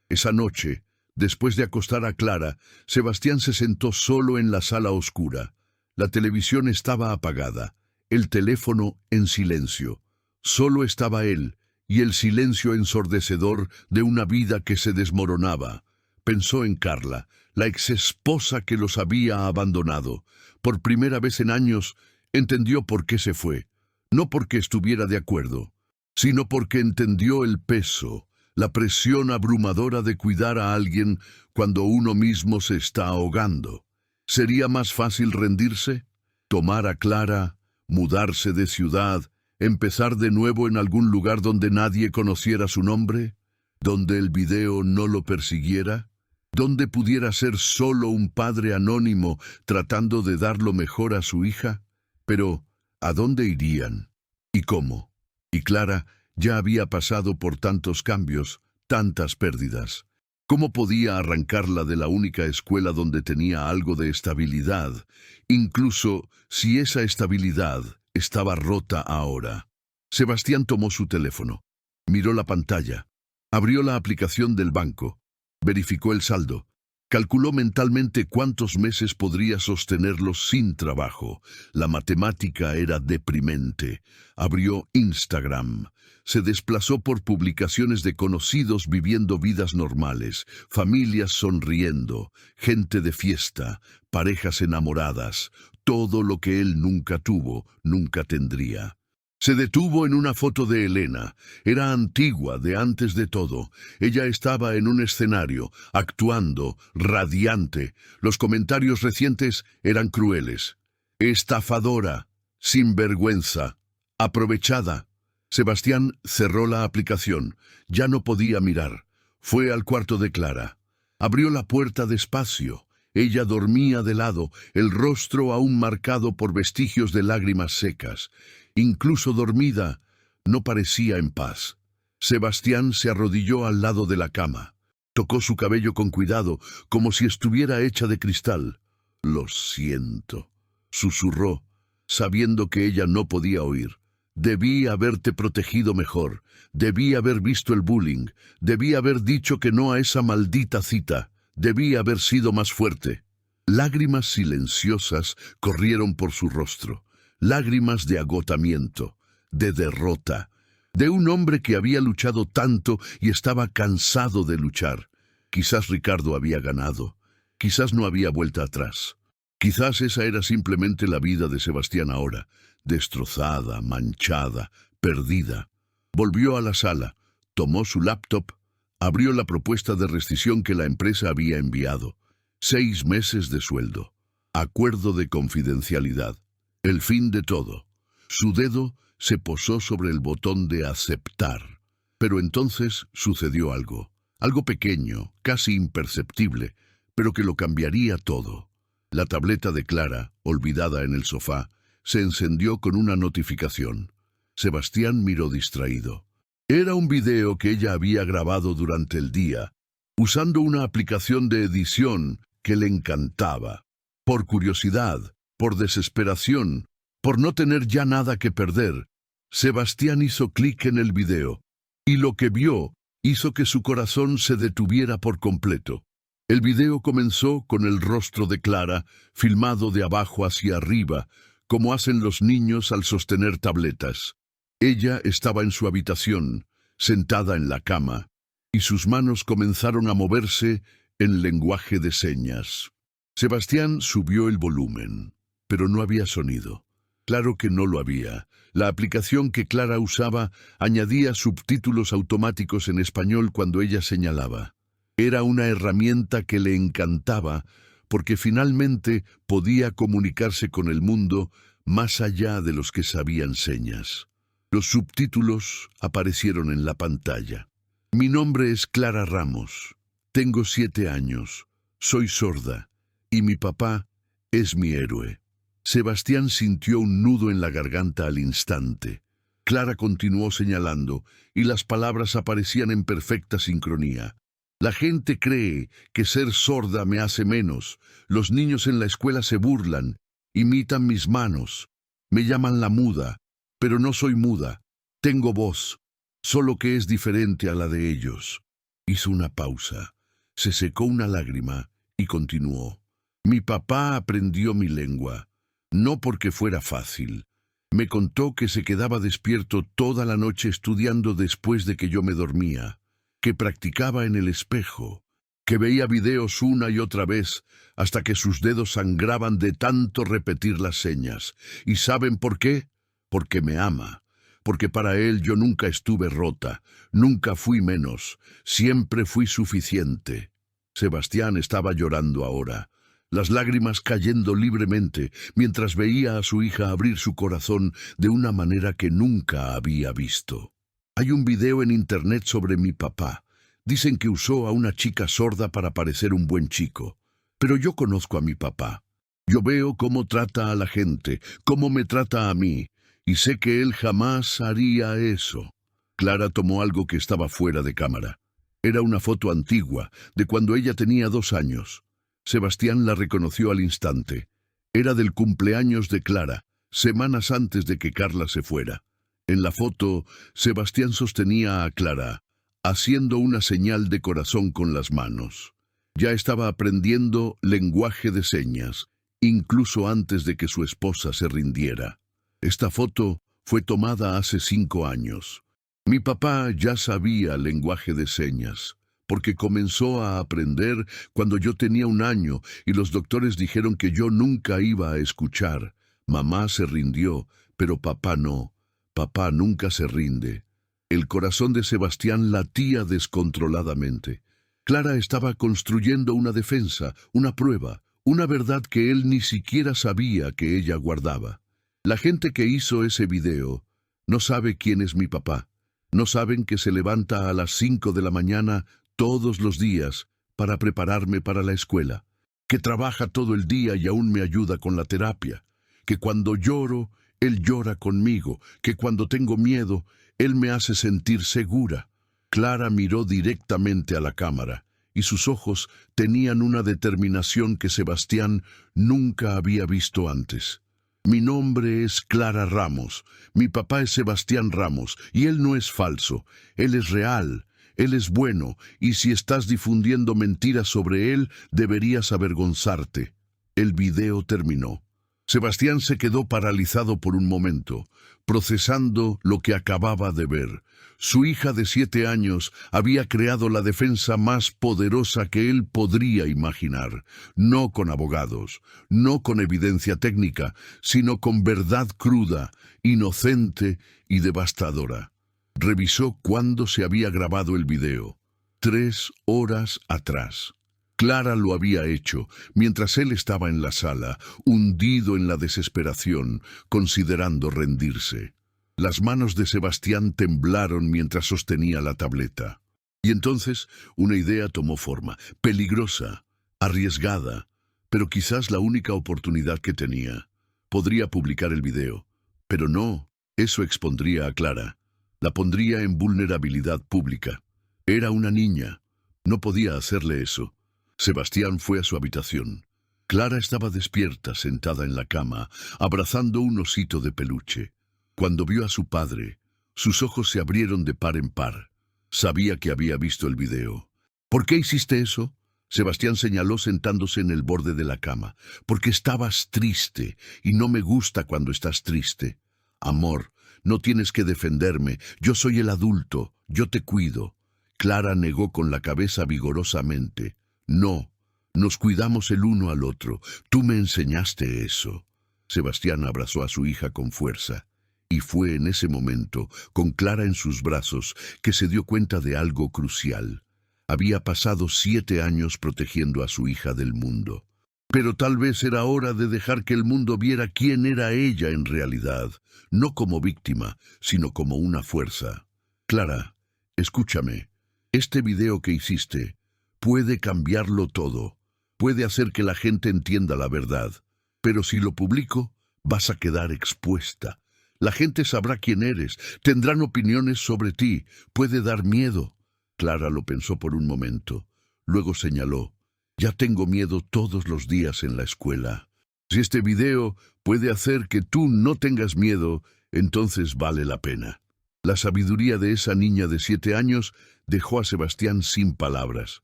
Esa noche, después de acostar a Clara, Sebastián se sentó solo en la sala oscura. La televisión estaba apagada, el teléfono en silencio. Solo estaba él y el silencio ensordecedor de una vida que se desmoronaba. Pensó en Carla, la exesposa que los había abandonado. Por primera vez en años, entendió por qué se fue. No porque estuviera de acuerdo, sino porque entendió el peso, la presión abrumadora de cuidar a alguien cuando uno mismo se está ahogando. ¿Sería más fácil rendirse? ¿Tomar a Clara? ¿Mudarse de ciudad? ¿Empezar de nuevo en algún lugar donde nadie conociera su nombre? ¿Donde el video no lo persiguiera? ¿Donde pudiera ser solo un padre anónimo tratando de dar lo mejor a su hija? Pero, ¿a dónde irían? ¿Y cómo? Y Clara ya había pasado por tantos cambios, tantas pérdidas. ¿Cómo podía arrancarla de la única escuela donde tenía algo de estabilidad, incluso si esa estabilidad estaba rota ahora? Sebastián tomó su teléfono, miró la pantalla, abrió la aplicación del banco, verificó el saldo, calculó mentalmente cuántos meses podría sostenerlo sin trabajo. La matemática era deprimente. Abrió Instagram. Se desplazó por publicaciones de conocidos viviendo vidas normales, familias sonriendo, gente de fiesta, parejas enamoradas, todo lo que él nunca tuvo, nunca tendría. Se detuvo en una foto de Elena. Era antigua, de antes de todo. Ella estaba en un escenario, actuando, radiante. Los comentarios recientes eran crueles. Estafadora, sinvergüenza, aprovechada. Sebastián cerró la aplicación. Ya no podía mirar. Fue al cuarto de Clara. Abrió la puerta despacio. Ella dormía de lado, el rostro aún marcado por vestigios de lágrimas secas. Incluso dormida, no parecía en paz. Sebastián se arrodilló al lado de la cama. Tocó su cabello con cuidado, como si estuviera hecha de cristal. «Lo siento», susurró, sabiendo que ella no podía oír. «Debí haberte protegido mejor. Debí haber visto el bullying. Debí haber dicho que no a esa maldita cita. Debí haber sido más fuerte». Lágrimas silenciosas corrieron por su rostro. Lágrimas de agotamiento, de derrota, de un hombre que había luchado tanto y estaba cansado de luchar. Quizás Ricardo había ganado, quizás no había vuelta atrás. Quizás esa era simplemente la vida de Sebastián ahora, destrozada, manchada, perdida. Volvió a la sala, tomó su laptop, abrió la propuesta de rescisión que la empresa había enviado. 6 meses de sueldo, acuerdo de confidencialidad. El fin de todo. Su dedo se posó sobre el botón de aceptar. Pero entonces sucedió algo. Algo pequeño, casi imperceptible, pero que lo cambiaría todo. La tableta de Clara, olvidada en el sofá, se encendió con una notificación. Sebastián miró distraído. Era un video que ella había grabado durante el día, usando una aplicación de edición que le encantaba. Por curiosidad, por desesperación, por no tener ya nada que perder, Sebastián hizo clic en el video, y lo que vio hizo que su corazón se detuviera por completo. El video comenzó con el rostro de Clara, filmado de abajo hacia arriba, como hacen los niños al sostener tabletas. Ella estaba en su habitación, sentada en la cama, y sus manos comenzaron a moverse en lenguaje de señas. Sebastián subió el volumen, pero no había sonido. Claro que no lo había. La aplicación que Clara usaba añadía subtítulos automáticos en español cuando ella señalaba. Era una herramienta que le encantaba porque finalmente podía comunicarse con el mundo más allá de los que sabían señas. Los subtítulos aparecieron en la pantalla. Mi nombre es Clara Ramos. Tengo 7 años. Soy sorda. Y mi papá es mi héroe. Sebastián sintió un nudo en la garganta al instante. Clara continuó señalando, y las palabras aparecían en perfecta sincronía. La gente cree que ser sorda me hace menos. Los niños en la escuela se burlan, imitan mis manos. Me llaman la muda, pero no soy muda. Tengo voz, solo que es diferente a la de ellos. Hizo una pausa, se secó una lágrima y continuó. Mi papá aprendió mi lengua, no porque fuera fácil. Me contó que se quedaba despierto toda la noche estudiando después de que yo me dormía, que practicaba en el espejo, que veía videos una y otra vez hasta que sus dedos sangraban de tanto repetir las señas. ¿Y saben por qué? Porque me ama, porque para él yo nunca estuve rota, nunca fui menos, siempre fui suficiente. Sebastián estaba llorando ahora, las lágrimas cayendo libremente mientras veía a su hija abrir su corazón de una manera que nunca había visto. Hay un video en internet sobre mi papá. Dicen que usó a una chica sorda para parecer un buen chico. Pero yo conozco a mi papá. Yo veo cómo trata a la gente, cómo me trata a mí, y sé que él jamás haría eso. Clara tomó algo que estaba fuera de cámara. Era una foto antigua, de cuando ella tenía 2 años. Sebastián la reconoció al instante. Era del cumpleaños de Clara, semanas antes de que Carla se fuera. En la foto, Sebastián sostenía a Clara, haciendo una señal de corazón con las manos. Ya estaba aprendiendo lenguaje de señas, incluso antes de que su esposa se rindiera. Esta foto fue tomada hace 5 años. Mi papá ya sabía lenguaje de señas, porque comenzó a aprender cuando yo tenía 1 año y los doctores dijeron que yo nunca iba a escuchar. Mamá se rindió, pero papá no. Papá nunca se rinde. El corazón de Sebastián latía descontroladamente. Clara estaba construyendo una defensa, una prueba, una verdad que él ni siquiera sabía que ella guardaba. La gente que hizo ese video no sabe quién es mi papá. No saben que se levanta a las 5 de la mañana todos los días para prepararme para la escuela, que trabaja todo el día y aún me ayuda con la terapia, que cuando lloro, él llora conmigo, que cuando tengo miedo, él me hace sentir segura. Clara miró directamente a la cámara, y sus ojos tenían una determinación que Sebastián nunca había visto antes. Mi nombre es Clara Ramos, mi papá es Sebastián Ramos, y él no es falso, él es real, él es bueno, y si estás difundiendo mentiras sobre él, deberías avergonzarte. El video terminó. Sebastián se quedó paralizado por un momento, procesando lo que acababa de ver. Su hija de 7 años había creado la defensa más poderosa que él podría imaginar, no con abogados, no con evidencia técnica, sino con verdad cruda, inocente y devastadora. Revisó cuándo se había grabado el video. 3 horas atrás. Clara lo había hecho, mientras él estaba en la sala, hundido en la desesperación, considerando rendirse. Las manos de Sebastián temblaron mientras sostenía la tableta. Y entonces una idea tomó forma, peligrosa, arriesgada, pero quizás la única oportunidad que tenía. Podría publicar el video, pero no, eso expondría a Clara. La pondría en vulnerabilidad pública. Era una niña, no podía hacerle eso. Sebastián fue a su habitación. Clara estaba despierta, sentada en la cama, abrazando un osito de peluche. Cuando vio a su padre, sus ojos se abrieron de par en par. Sabía que había visto el video. ¿Por qué hiciste eso? Sebastián señaló sentándose en el borde de la cama. Porque estabas triste, y no me gusta cuando estás triste. Amor, no tienes que defenderme. Yo soy el adulto, yo te cuido. Clara negó con la cabeza vigorosamente. No, Nos cuidamos el uno al otro. Tú me enseñaste eso. Sebastián abrazó a su hija con fuerza. Y fue en ese momento, con Clara en sus brazos, que se dio cuenta de algo crucial. Había pasado 7 años protegiendo a su hija del mundo. Pero tal vez era hora de dejar que el mundo viera quién era ella en realidad, no como víctima, sino como una fuerza. Clara, escúchame. Este video que hiciste puede cambiarlo todo. Puede hacer que la gente entienda la verdad. Pero si lo publico, vas a quedar expuesta. La gente sabrá quién eres, tendrán opiniones sobre ti, puede dar miedo. Clara lo pensó por un momento. Luego señaló, ya tengo miedo todos los días en la escuela. Si este video puede hacer que tú no tengas miedo, entonces vale la pena. La sabiduría de esa niña de 7 años dejó a Sebastián sin palabras.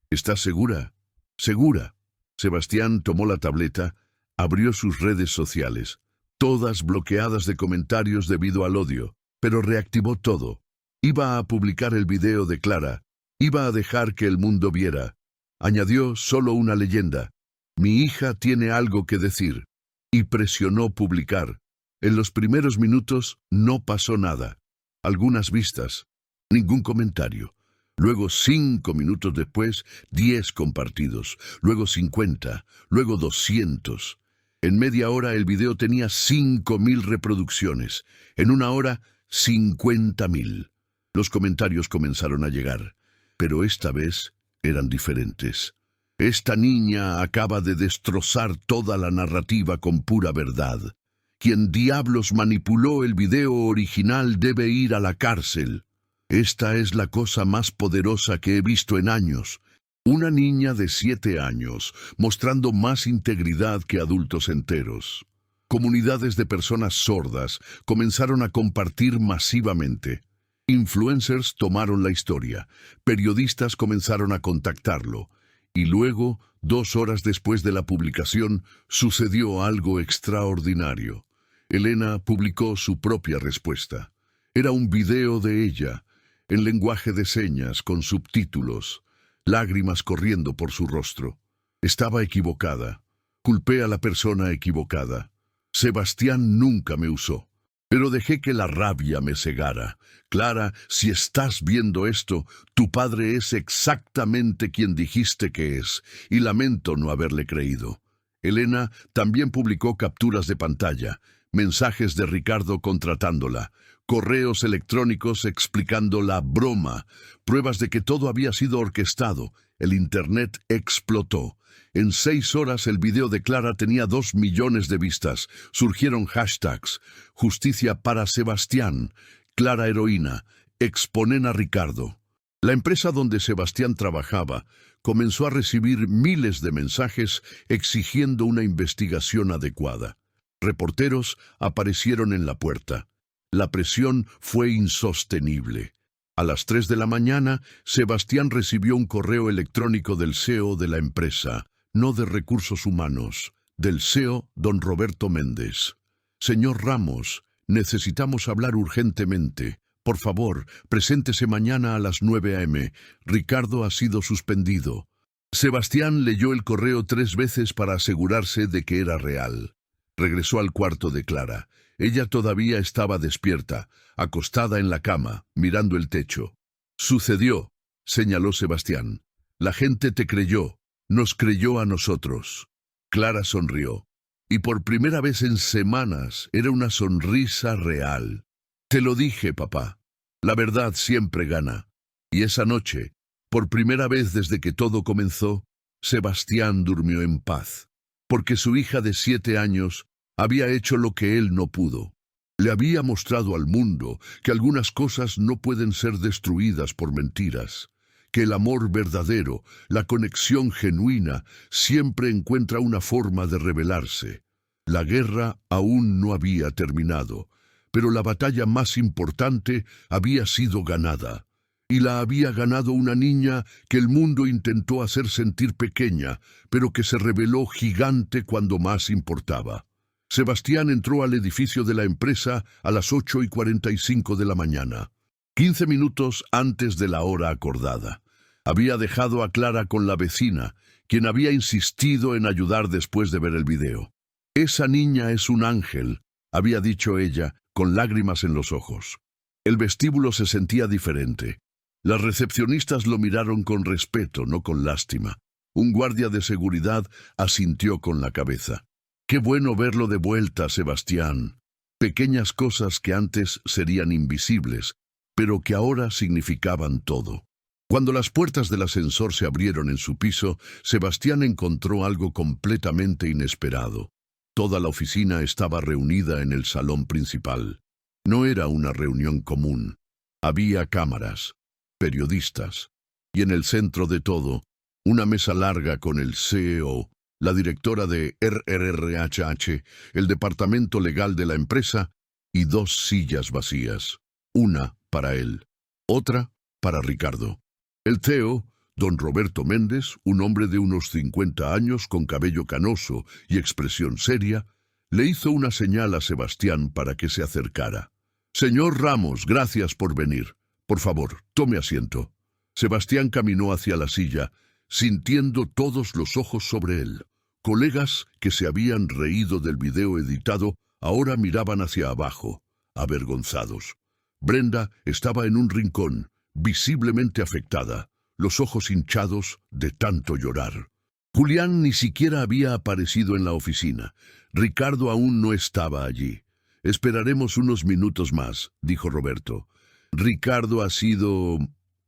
¿Estás segura? Segura. Sebastián tomó la tableta, abrió sus redes sociales, todas bloqueadas de comentarios debido al odio, pero reactivó todo. Iba a publicar el video de Clara, iba a dejar que el mundo viera. Añadió solo una leyenda. Mi hija tiene algo que decir. Y presionó publicar. En los primeros minutos no pasó nada. Algunas vistas, ningún comentario. Luego 5 minutos después, 10 compartidos. Luego 50, luego 200. En media hora el video tenía 5.000 reproducciones. En una hora, 50.000. Los comentarios comenzaron a llegar, pero esta vez eran diferentes. Esta niña acaba de destrozar toda la narrativa con pura verdad. Quien diablos manipuló el video original debe ir a la cárcel. Esta es la cosa más poderosa que he visto en años. Una niña de 7 años, mostrando más integridad que adultos enteros. Comunidades de personas sordas comenzaron a compartir masivamente. Influencers tomaron la historia, periodistas comenzaron a contactarlo, y luego, 2 horas después de la publicación, sucedió algo extraordinario. Elena publicó su propia respuesta. Era un video de ella, en lenguaje de señas, con subtítulos, lágrimas corriendo por su rostro. Estaba equivocada. Culpé a la persona equivocada. Sebastián nunca me usó. Pero dejé que la rabia me cegara. Clara, si estás viendo esto, tu padre es exactamente quien dijiste que es, y lamento no haberle creído. Elena también publicó capturas de pantalla, mensajes de Ricardo contratándola, correos electrónicos explicando la broma, pruebas de que todo había sido orquestado. El Internet explotó. En 6 horas el video de Clara tenía 2 millones de vistas. Surgieron hashtags: Justicia para Sebastián, Clara heroína, exponen a Ricardo. La empresa donde Sebastián trabajaba comenzó a recibir miles de mensajes exigiendo una investigación adecuada. Reporteros aparecieron en la puerta. La presión fue insostenible. A las 3 de la mañana, Sebastián recibió un correo electrónico del CEO de la empresa, no de Recursos Humanos, del CEO, don Roberto Méndez. Señor Ramos, necesitamos hablar urgentemente. Por favor, preséntese mañana a las 9 a.m. Ricardo ha sido suspendido. Sebastián leyó el correo 3 veces para asegurarse de que era real. Regresó al cuarto de Clara. Ella todavía estaba despierta, acostada en la cama, mirando el techo. Sucedió, señaló Sebastián. La gente te creyó, nos creyó a nosotros. Clara sonrió. Y por primera vez en semanas era una sonrisa real. Te lo dije, papá. La verdad siempre gana. Y esa noche, por primera vez desde que todo comenzó, Sebastián durmió en paz. Porque su hija de 7 años había hecho lo que él no pudo. Le había mostrado al mundo que algunas cosas no pueden ser destruidas por mentiras, que el amor verdadero, la conexión genuina, siempre encuentra una forma de revelarse. La guerra aún no había terminado, pero la batalla más importante había sido ganada. Y la había ganado una niña que el mundo intentó hacer sentir pequeña, pero que se reveló gigante cuando más importaba. Sebastián entró al edificio de la empresa a las 8:45 de la mañana, 15 minutos antes de la hora acordada. Había dejado a Clara con la vecina, quien había insistido en ayudar después de ver el video. «Esa niña es un ángel», había dicho ella, con lágrimas en los ojos. El vestíbulo se sentía diferente. Las recepcionistas lo miraron con respeto, no con lástima. Un guardia de seguridad asintió con la cabeza. «Qué bueno verlo de vuelta, Sebastián». Pequeñas cosas que antes serían invisibles, pero que ahora significaban todo. Cuando las puertas del ascensor se abrieron en su piso, Sebastián encontró algo completamente inesperado. Toda la oficina estaba reunida en el salón principal. No era una reunión común. Había cámaras, periodistas, y en el centro de todo, una mesa larga con el CEO, la directora de RRHH, el departamento legal de la empresa, y 2 sillas vacías. Una para él, otra para Ricardo. El CEO, don Roberto Méndez, un hombre de unos 50 años con cabello canoso y expresión seria, le hizo una señal a Sebastián para que se acercara. «Señor Ramos, gracias por venir. Por favor, tome asiento». Sebastián caminó hacia la silla, sintiendo todos los ojos sobre él. Colegas que se habían reído del video editado ahora miraban hacia abajo, avergonzados. Brenda estaba en un rincón, visiblemente afectada, los ojos hinchados de tanto llorar. Julián ni siquiera había aparecido en la oficina. Ricardo aún no estaba allí. «Esperaremos unos minutos más», dijo Roberto. «Ricardo ha sido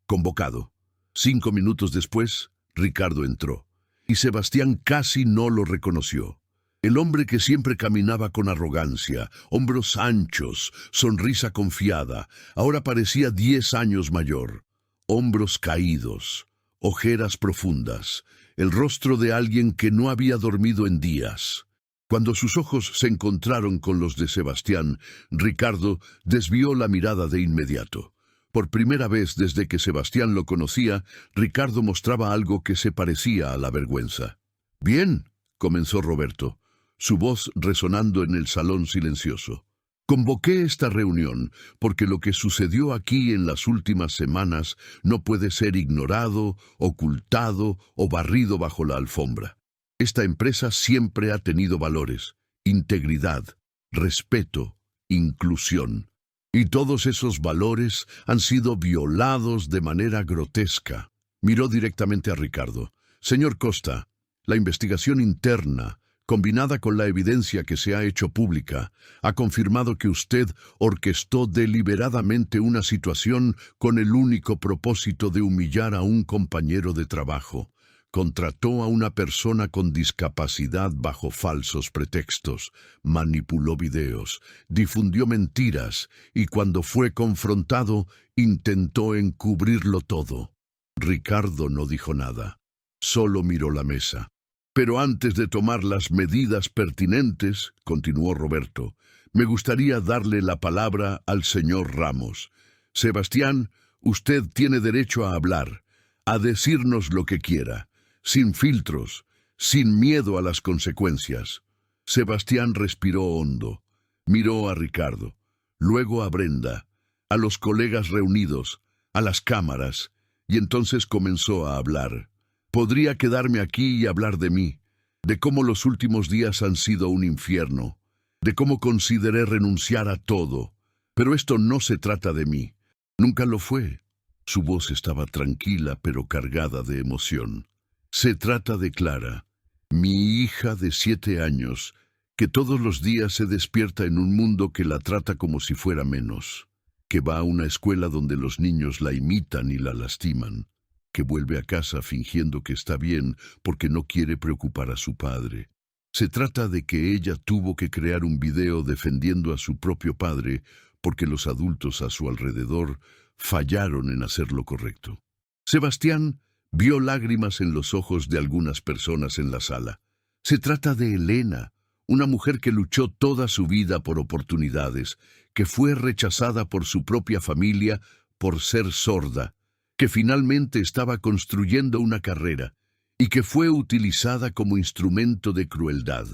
convocado». 5 minutos después, Ricardo entró, y Sebastián casi no lo reconoció. El hombre que siempre caminaba con arrogancia, hombros anchos, sonrisa confiada, ahora parecía 10 años mayor. Hombros caídos, ojeras profundas, el rostro de alguien que no había dormido en días. Cuando sus ojos se encontraron con los de Sebastián, Ricardo desvió la mirada de inmediato. Por primera vez desde que Sebastián lo conocía, Ricardo mostraba algo que se parecía a la vergüenza. «Bien», comenzó Roberto, su voz resonando en el salón silencioso. «Convoqué esta reunión porque lo que sucedió aquí en las últimas semanas no puede ser ignorado, ocultado o barrido bajo la alfombra. Esta empresa siempre ha tenido valores, integridad, respeto, inclusión. Y todos esos valores han sido violados de manera grotesca». Miró directamente a Ricardo. «Señor Costa, la investigación interna, combinada con la evidencia que se ha hecho pública, ha confirmado que usted orquestó deliberadamente una situación con el único propósito de humillar a un compañero de trabajo. Contrató a una persona con discapacidad bajo falsos pretextos, manipuló videos, difundió mentiras y cuando fue confrontado, intentó encubrirlo todo». Ricardo no dijo nada, solo miró la mesa. «Pero antes de tomar las medidas pertinentes», continuó Roberto, «me gustaría darle la palabra al señor Ramos. Sebastián, usted tiene derecho a hablar, a decirnos lo que quiera, sin filtros, sin miedo a las consecuencias». Sebastián respiró hondo, miró a Ricardo, luego a Brenda, a los colegas reunidos, a las cámaras, y entonces comenzó a hablar. «Podría quedarme aquí y hablar de mí, de cómo los últimos días han sido un infierno, de cómo consideré renunciar a todo, pero esto no se trata de mí. Nunca lo fue». Su voz estaba tranquila pero cargada de emoción. «Se trata de Clara, mi hija de 7 años, que todos los días se despierta en un mundo que la trata como si fuera menos, que va a una escuela donde los niños la imitan y la lastiman, que vuelve a casa fingiendo que está bien porque no quiere preocupar a su padre. Se trata de que ella tuvo que crear un video defendiendo a su propio padre porque los adultos a su alrededor fallaron en hacer lo correcto». Sebastián vio lágrimas en los ojos de algunas personas en la sala. Se trata de Elena, una mujer que luchó toda su vida por oportunidades, que fue rechazada por su propia familia por ser sorda, que finalmente estaba construyendo una carrera y que fue utilizada como instrumento de crueldad.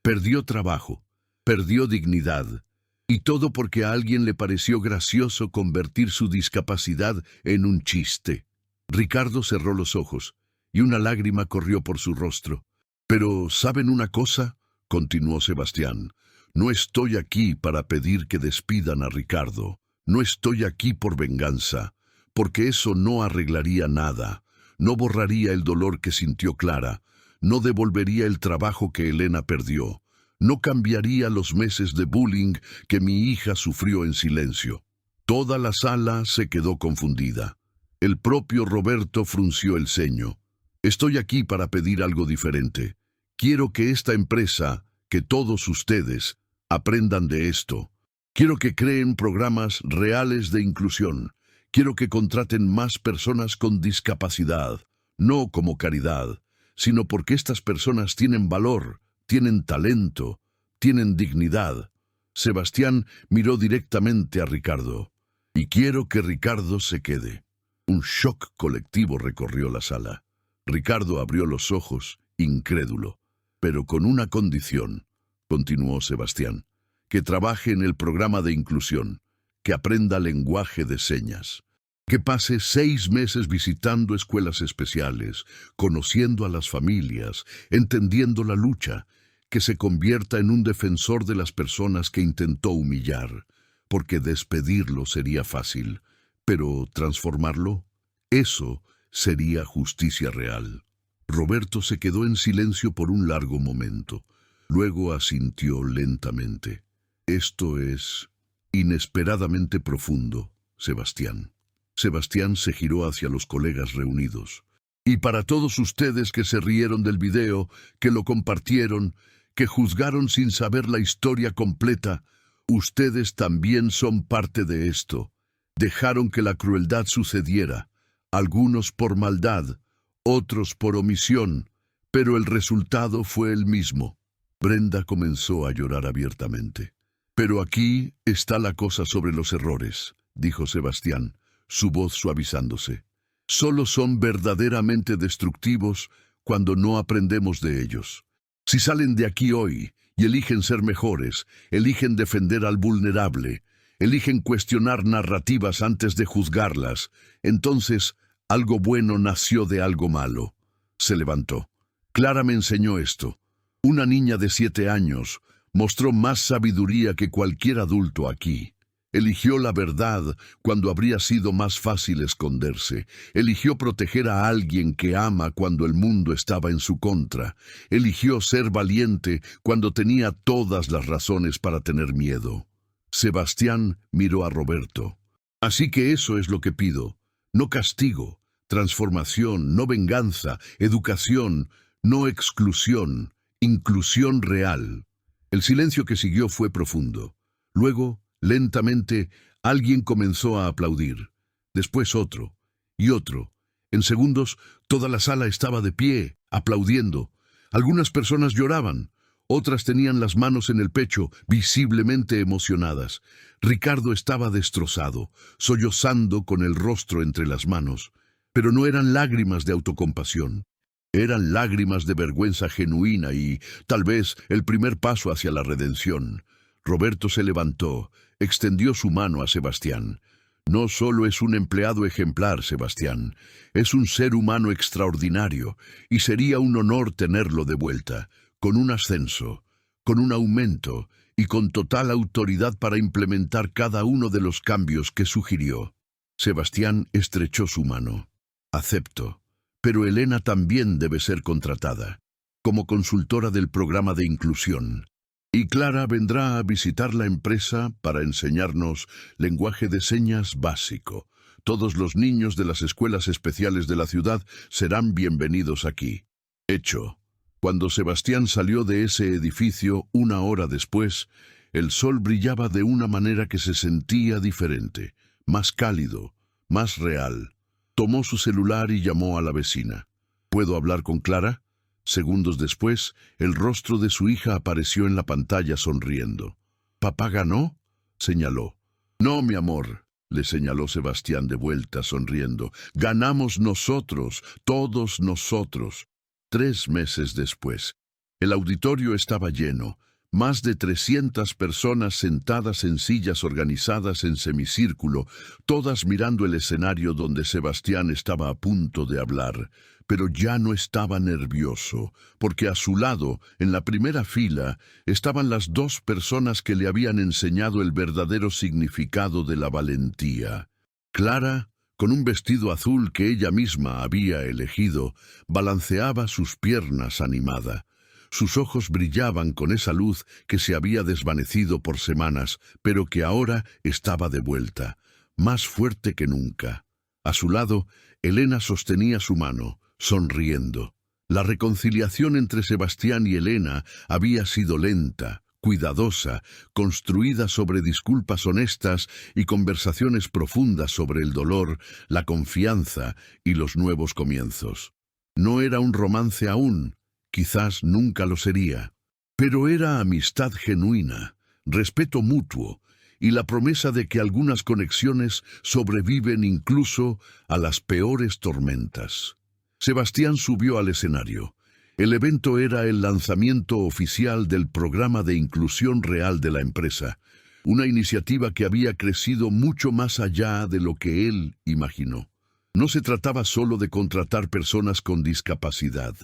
Perdió trabajo, perdió dignidad, y todo porque a alguien le pareció gracioso convertir su discapacidad en un chiste. Ricardo cerró los ojos y una lágrima corrió por su rostro. «Pero, ¿saben una cosa?», continuó Sebastián. «No estoy aquí para pedir que despidan a Ricardo. No estoy aquí por venganza, porque eso no arreglaría nada. No borraría el dolor que sintió Clara. No devolvería el trabajo que Elena perdió. No cambiaría los meses de bullying que mi hija sufrió en silencio». Toda la sala se quedó confundida. El propio Roberto frunció el ceño. «Estoy aquí para pedir algo diferente. Quiero que esta empresa, que todos ustedes, aprendan de esto. Quiero que creen programas reales de inclusión. Quiero que contraten más personas con discapacidad, no como caridad, sino porque estas personas tienen valor, tienen talento, tienen dignidad». Sebastián miró directamente a Ricardo. «Y quiero que Ricardo se quede». Un shock colectivo recorrió la sala. Ricardo abrió los ojos, incrédulo. «Pero con una condición», continuó Sebastián, «que trabaje en el programa de inclusión, que aprenda lenguaje de señas, que pase 6 meses visitando escuelas especiales, conociendo a las familias, entendiendo la lucha, que se convierta en un defensor de las personas que intentó humillar, porque despedirlo sería fácil, pero transformarlo, eso sería justicia real». Roberto se quedó en silencio por un largo momento. Luego asintió lentamente. «Esto es inesperadamente profundo, Sebastián». Sebastián se giró hacia los colegas reunidos. «Y para todos ustedes que se rieron del video, que lo compartieron, que juzgaron sin saber la historia completa, ustedes también son parte de esto. Dejaron que la crueldad sucediera, algunos por maldad, otros por omisión, pero el resultado fue el mismo». Brenda comenzó a llorar abiertamente. «Pero aquí está la cosa sobre los errores», dijo Sebastián, su voz suavizándose. «Solo son verdaderamente destructivos cuando no aprendemos de ellos. Si salen de aquí hoy y eligen ser mejores, eligen defender al vulnerable, eligen cuestionar narrativas antes de juzgarlas, entonces algo bueno nació de algo malo». Se levantó. «Clara me enseñó esto. Una niña de 7 años mostró más sabiduría que cualquier adulto aquí. Eligió la verdad cuando habría sido más fácil esconderse. Eligió proteger a alguien que ama cuando el mundo estaba en su contra. Eligió ser valiente cuando tenía todas las razones para tener miedo». Sebastián miró a Roberto. «Así que eso es lo que pido. No castigo, transformación, no venganza, educación, no exclusión, inclusión real». El silencio que siguió fue profundo. Luego, lentamente, alguien comenzó a aplaudir. Después otro, y otro. En segundos, toda la sala estaba de pie, aplaudiendo. Algunas personas lloraban. Otras tenían las manos en el pecho, visiblemente emocionadas. Ricardo estaba destrozado, sollozando con el rostro entre las manos. Pero no eran lágrimas de autocompasión. Eran lágrimas de vergüenza genuina y, tal vez, el primer paso hacia la redención. Roberto se levantó, extendió su mano a Sebastián. «No solo es un empleado ejemplar, Sebastián, es un ser humano extraordinario, y sería un honor tenerlo de vuelta, con un ascenso, con un aumento y con total autoridad para implementar cada uno de los cambios que sugirió». Sebastián estrechó su mano. «Acepto. Pero Elena también debe ser contratada, como consultora del programa de inclusión. Y Clara vendrá a visitar la empresa para enseñarnos lenguaje de señas básico. Todos los niños de las escuelas especiales de la ciudad serán bienvenidos aquí». Hecho. Cuando Sebastián salió de ese edificio 1 hora después, el sol brillaba de una manera que se sentía diferente, más cálido, más real. Tomó su celular y llamó a la vecina. «¿Puedo hablar con Clara?». Segundos después, el rostro de su hija apareció en la pantalla sonriendo. «¿Papá ganó?», señaló. «No, mi amor», le señaló Sebastián de vuelta sonriendo. «Ganamos nosotros, todos nosotros». 3 meses después. El auditorio estaba lleno. Más de 300 personas sentadas en sillas organizadas en semicírculo, todas mirando el escenario donde Sebastián estaba a punto de hablar. Pero ya no estaba nervioso, porque a su lado, en la primera fila, estaban las dos personas que le habían enseñado el verdadero significado de la valentía. Clara, con un vestido azul que ella misma había elegido, balanceaba sus piernas animada. Sus ojos brillaban con esa luz que se había desvanecido por semanas, pero que ahora estaba de vuelta, más fuerte que nunca. A su lado, Elena sostenía su mano, sonriendo. La reconciliación entre Sebastián y Elena había sido lenta, cuidadosa, construida sobre disculpas honestas y conversaciones profundas sobre el dolor, la confianza y los nuevos comienzos. No era un romance aún, quizás nunca lo sería, pero era amistad genuina, respeto mutuo y la promesa de que algunas conexiones sobreviven incluso a las peores tormentas. Sebastián subió al escenario. El evento era el lanzamiento oficial del programa de inclusión real de la empresa, una iniciativa que había crecido mucho más allá de lo que él imaginó. No se trataba solo de contratar personas con discapacidad.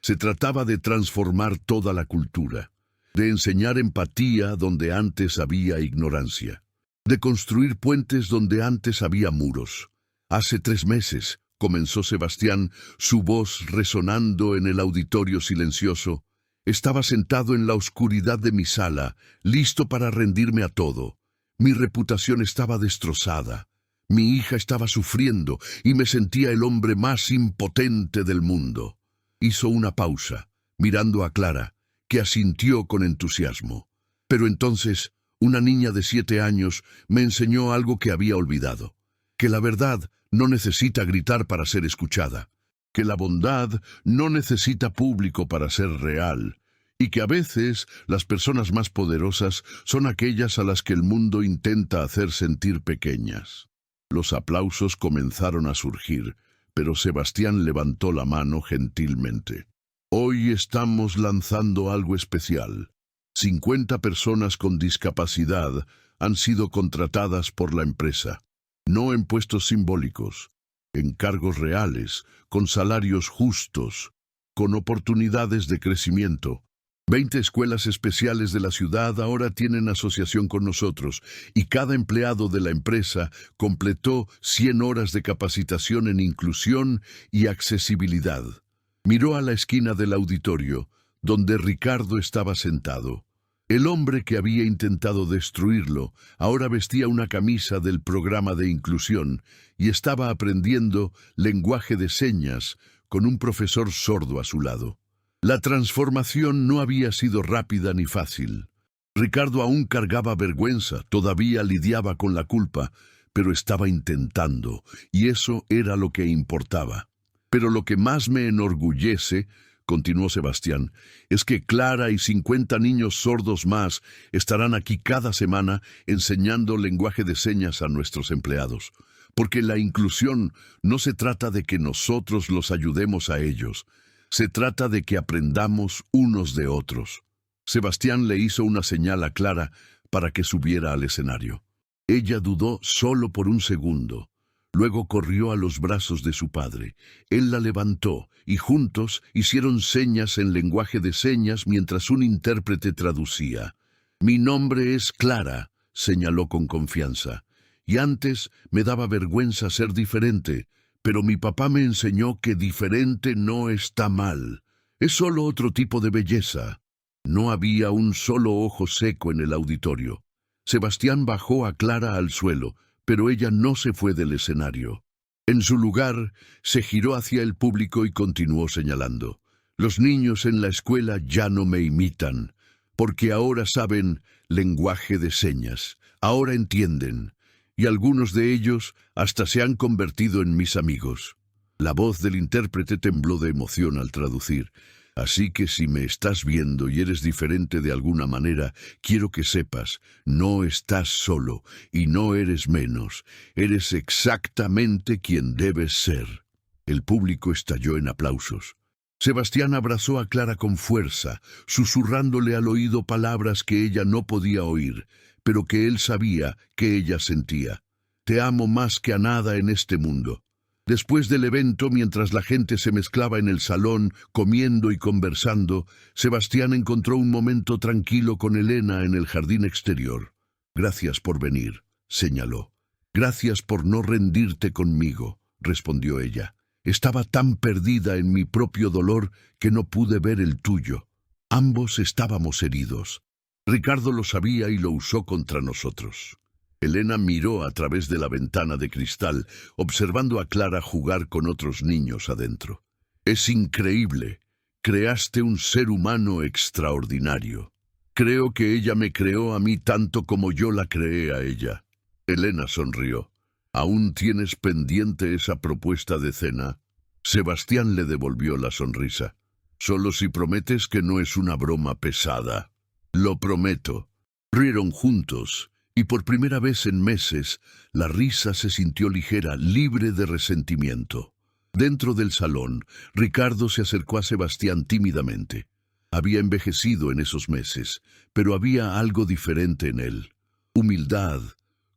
Se trataba de transformar toda la cultura, de enseñar empatía donde antes había ignorancia, de construir puentes donde antes había muros. Hace 3 meses, comenzó Sebastián, su voz resonando en el auditorio silencioso. Estaba sentado en la oscuridad de mi sala, listo para rendirme a todo. Mi reputación estaba destrozada. Mi hija estaba sufriendo y me sentía el hombre más impotente del mundo. Hizo una pausa, mirando a Clara, que asintió con entusiasmo. Pero entonces, una niña de 7 años me enseñó algo que había olvidado, que la verdad no necesita gritar para ser escuchada, que la bondad no necesita público para ser real, y que a veces las personas más poderosas son aquellas a las que el mundo intenta hacer sentir pequeñas. Los aplausos comenzaron a surgir, pero Sebastián levantó la mano gentilmente. Hoy estamos lanzando algo especial. 50 personas con discapacidad han sido contratadas por la empresa, no en puestos simbólicos, en cargos reales, con salarios justos, con oportunidades de crecimiento. 20 escuelas especiales de la ciudad ahora tienen asociación con nosotros y cada empleado de la empresa completó 100 horas de capacitación en inclusión y accesibilidad. Miró a la esquina del auditorio, donde Ricardo estaba sentado. El hombre que había intentado destruirlo ahora vestía una camisa del programa de inclusión y estaba aprendiendo lenguaje de señas con un profesor sordo a su lado. La transformación no había sido rápida ni fácil. Ricardo aún cargaba vergüenza, todavía lidiaba con la culpa, pero estaba intentando, y eso era lo que importaba. Pero lo que más me enorgullece, continuó Sebastián, es que Clara y 50 niños sordos más estarán aquí cada semana enseñando lenguaje de señas a nuestros empleados. Porque la inclusión no se trata de que nosotros los ayudemos a ellos, se trata de que aprendamos unos de otros. Sebastián le hizo una señal a Clara para que subiera al escenario. Ella dudó solo por un segundo. Luego corrió a los brazos de su padre. Él la levantó y juntos hicieron señas en lenguaje de señas mientras un intérprete traducía. «Mi nombre es Clara», señaló con confianza. «Y antes me daba vergüenza ser diferente, pero mi papá me enseñó que diferente no está mal. Es solo otro tipo de belleza». No había un solo ojo seco en el auditorio. Sebastián bajó a Clara al suelo, pero ella no se fue del escenario. En su lugar, se giró hacia el público y continuó señalando. «Los niños en la escuela ya no me imitan, porque ahora saben lenguaje de señas, ahora entienden, y algunos de ellos hasta se han convertido en mis amigos». La voz del intérprete tembló de emoción al traducir. «Así que si me estás viendo y eres diferente de alguna manera, quiero que sepas, no estás solo y no eres menos. Eres exactamente quien debes ser». El público estalló en aplausos. Sebastián abrazó a Clara con fuerza, susurrándole al oído palabras que ella no podía oír, pero que él sabía que ella sentía. Te amo más que a nada en este mundo. Después del evento, mientras la gente se mezclaba en el salón, comiendo y conversando, Sebastián encontró un momento tranquilo con Elena en el jardín exterior. Gracias por venir, señaló. Gracias por no rendirte conmigo, respondió ella. Estaba tan perdida en mi propio dolor que no pude ver el tuyo. Ambos estábamos heridos. Ricardo lo sabía y lo usó contra nosotros. Elena miró a través de la ventana de cristal, observando a Clara jugar con otros niños adentro. Es increíble. Creaste un ser humano extraordinario. Creo que ella me creó a mí tanto como yo la creé a ella. Elena sonrió. ¿Aún tienes pendiente esa propuesta de cena? Sebastián le devolvió la sonrisa. Solo si prometes que no es una broma pesada. Lo prometo. Rieron juntos, y por primera vez en meses, la risa se sintió ligera, libre de resentimiento. Dentro del salón, Ricardo se acercó a Sebastián tímidamente. Había envejecido en esos meses, pero había algo diferente en él. Humildad,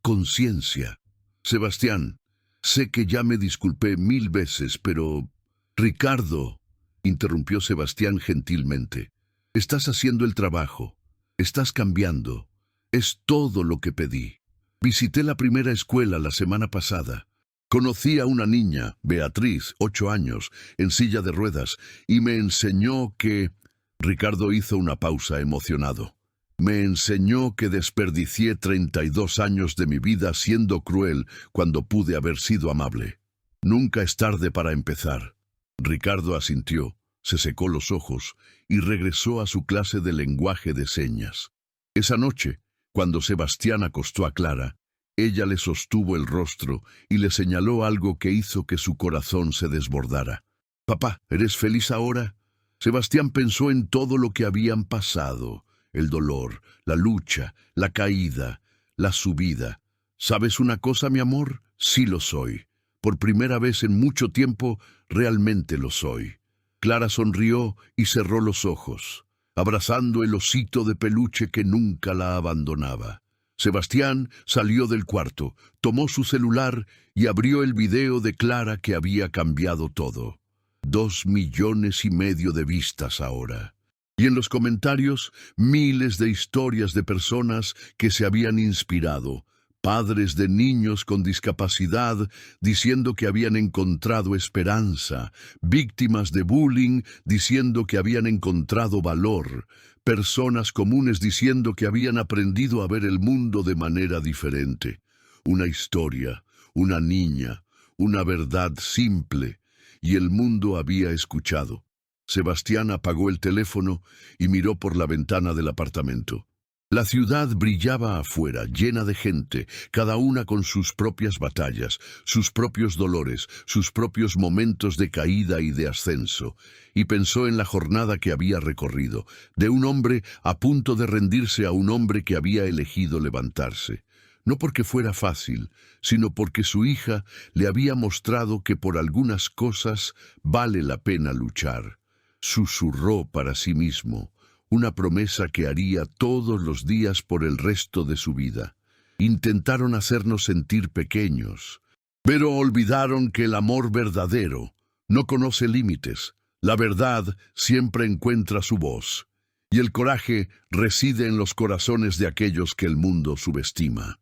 conciencia. Sebastián, sé que ya me disculpé 1000 veces, pero... Ricardo, interrumpió Sebastián gentilmente, estás haciendo el trabajo, estás cambiando, es todo lo que pedí. Visité la primera escuela la semana pasada. Conocí a una niña, Beatriz, 8 años, en silla de ruedas, y me enseñó que... Ricardo hizo una pausa emocionado. Me enseñó que desperdicié 32 años de mi vida siendo cruel cuando pude haber sido amable. Nunca es tarde para empezar. Ricardo asintió, se secó los ojos y regresó a su clase de lenguaje de señas. Esa noche, cuando Sebastián acostó a Clara, ella le sostuvo el rostro y le señaló algo que hizo que su corazón se desbordara. «Papá, ¿eres feliz ahora?» Sebastián pensó en todo lo que habían pasado. El dolor, la lucha, la caída, la subida. ¿Sabes una cosa, mi amor? Sí lo soy. Por primera vez en mucho tiempo, realmente lo soy. Clara sonrió y cerró los ojos, abrazando el osito de peluche que nunca la abandonaba. Sebastián salió del cuarto, tomó su celular y abrió el video de Clara que había cambiado todo. 2,5 millones de vistas ahora. Y en los comentarios, miles de historias de personas que se habían inspirado, padres de niños con discapacidad diciendo que habían encontrado esperanza, víctimas de bullying diciendo que habían encontrado valor, personas comunes diciendo que habían aprendido a ver el mundo de manera diferente. Una historia, una niña, una verdad simple, y el mundo había escuchado. Sebastián apagó el teléfono y miró por la ventana del apartamento. La ciudad brillaba afuera, llena de gente, cada una con sus propias batallas, sus propios dolores, sus propios momentos de caída y de ascenso, y pensó en la jornada que había recorrido, de un hombre a punto de rendirse a un hombre que había elegido levantarse. No porque fuera fácil, sino porque su hija le había mostrado que por algunas cosas vale la pena luchar. Susurró para sí mismo, una promesa que haría todos los días por el resto de su vida. Intentaron hacernos sentir pequeños, pero olvidaron que el amor verdadero no conoce límites. La verdad siempre encuentra su voz, y el coraje reside en los corazones de aquellos que el mundo subestima.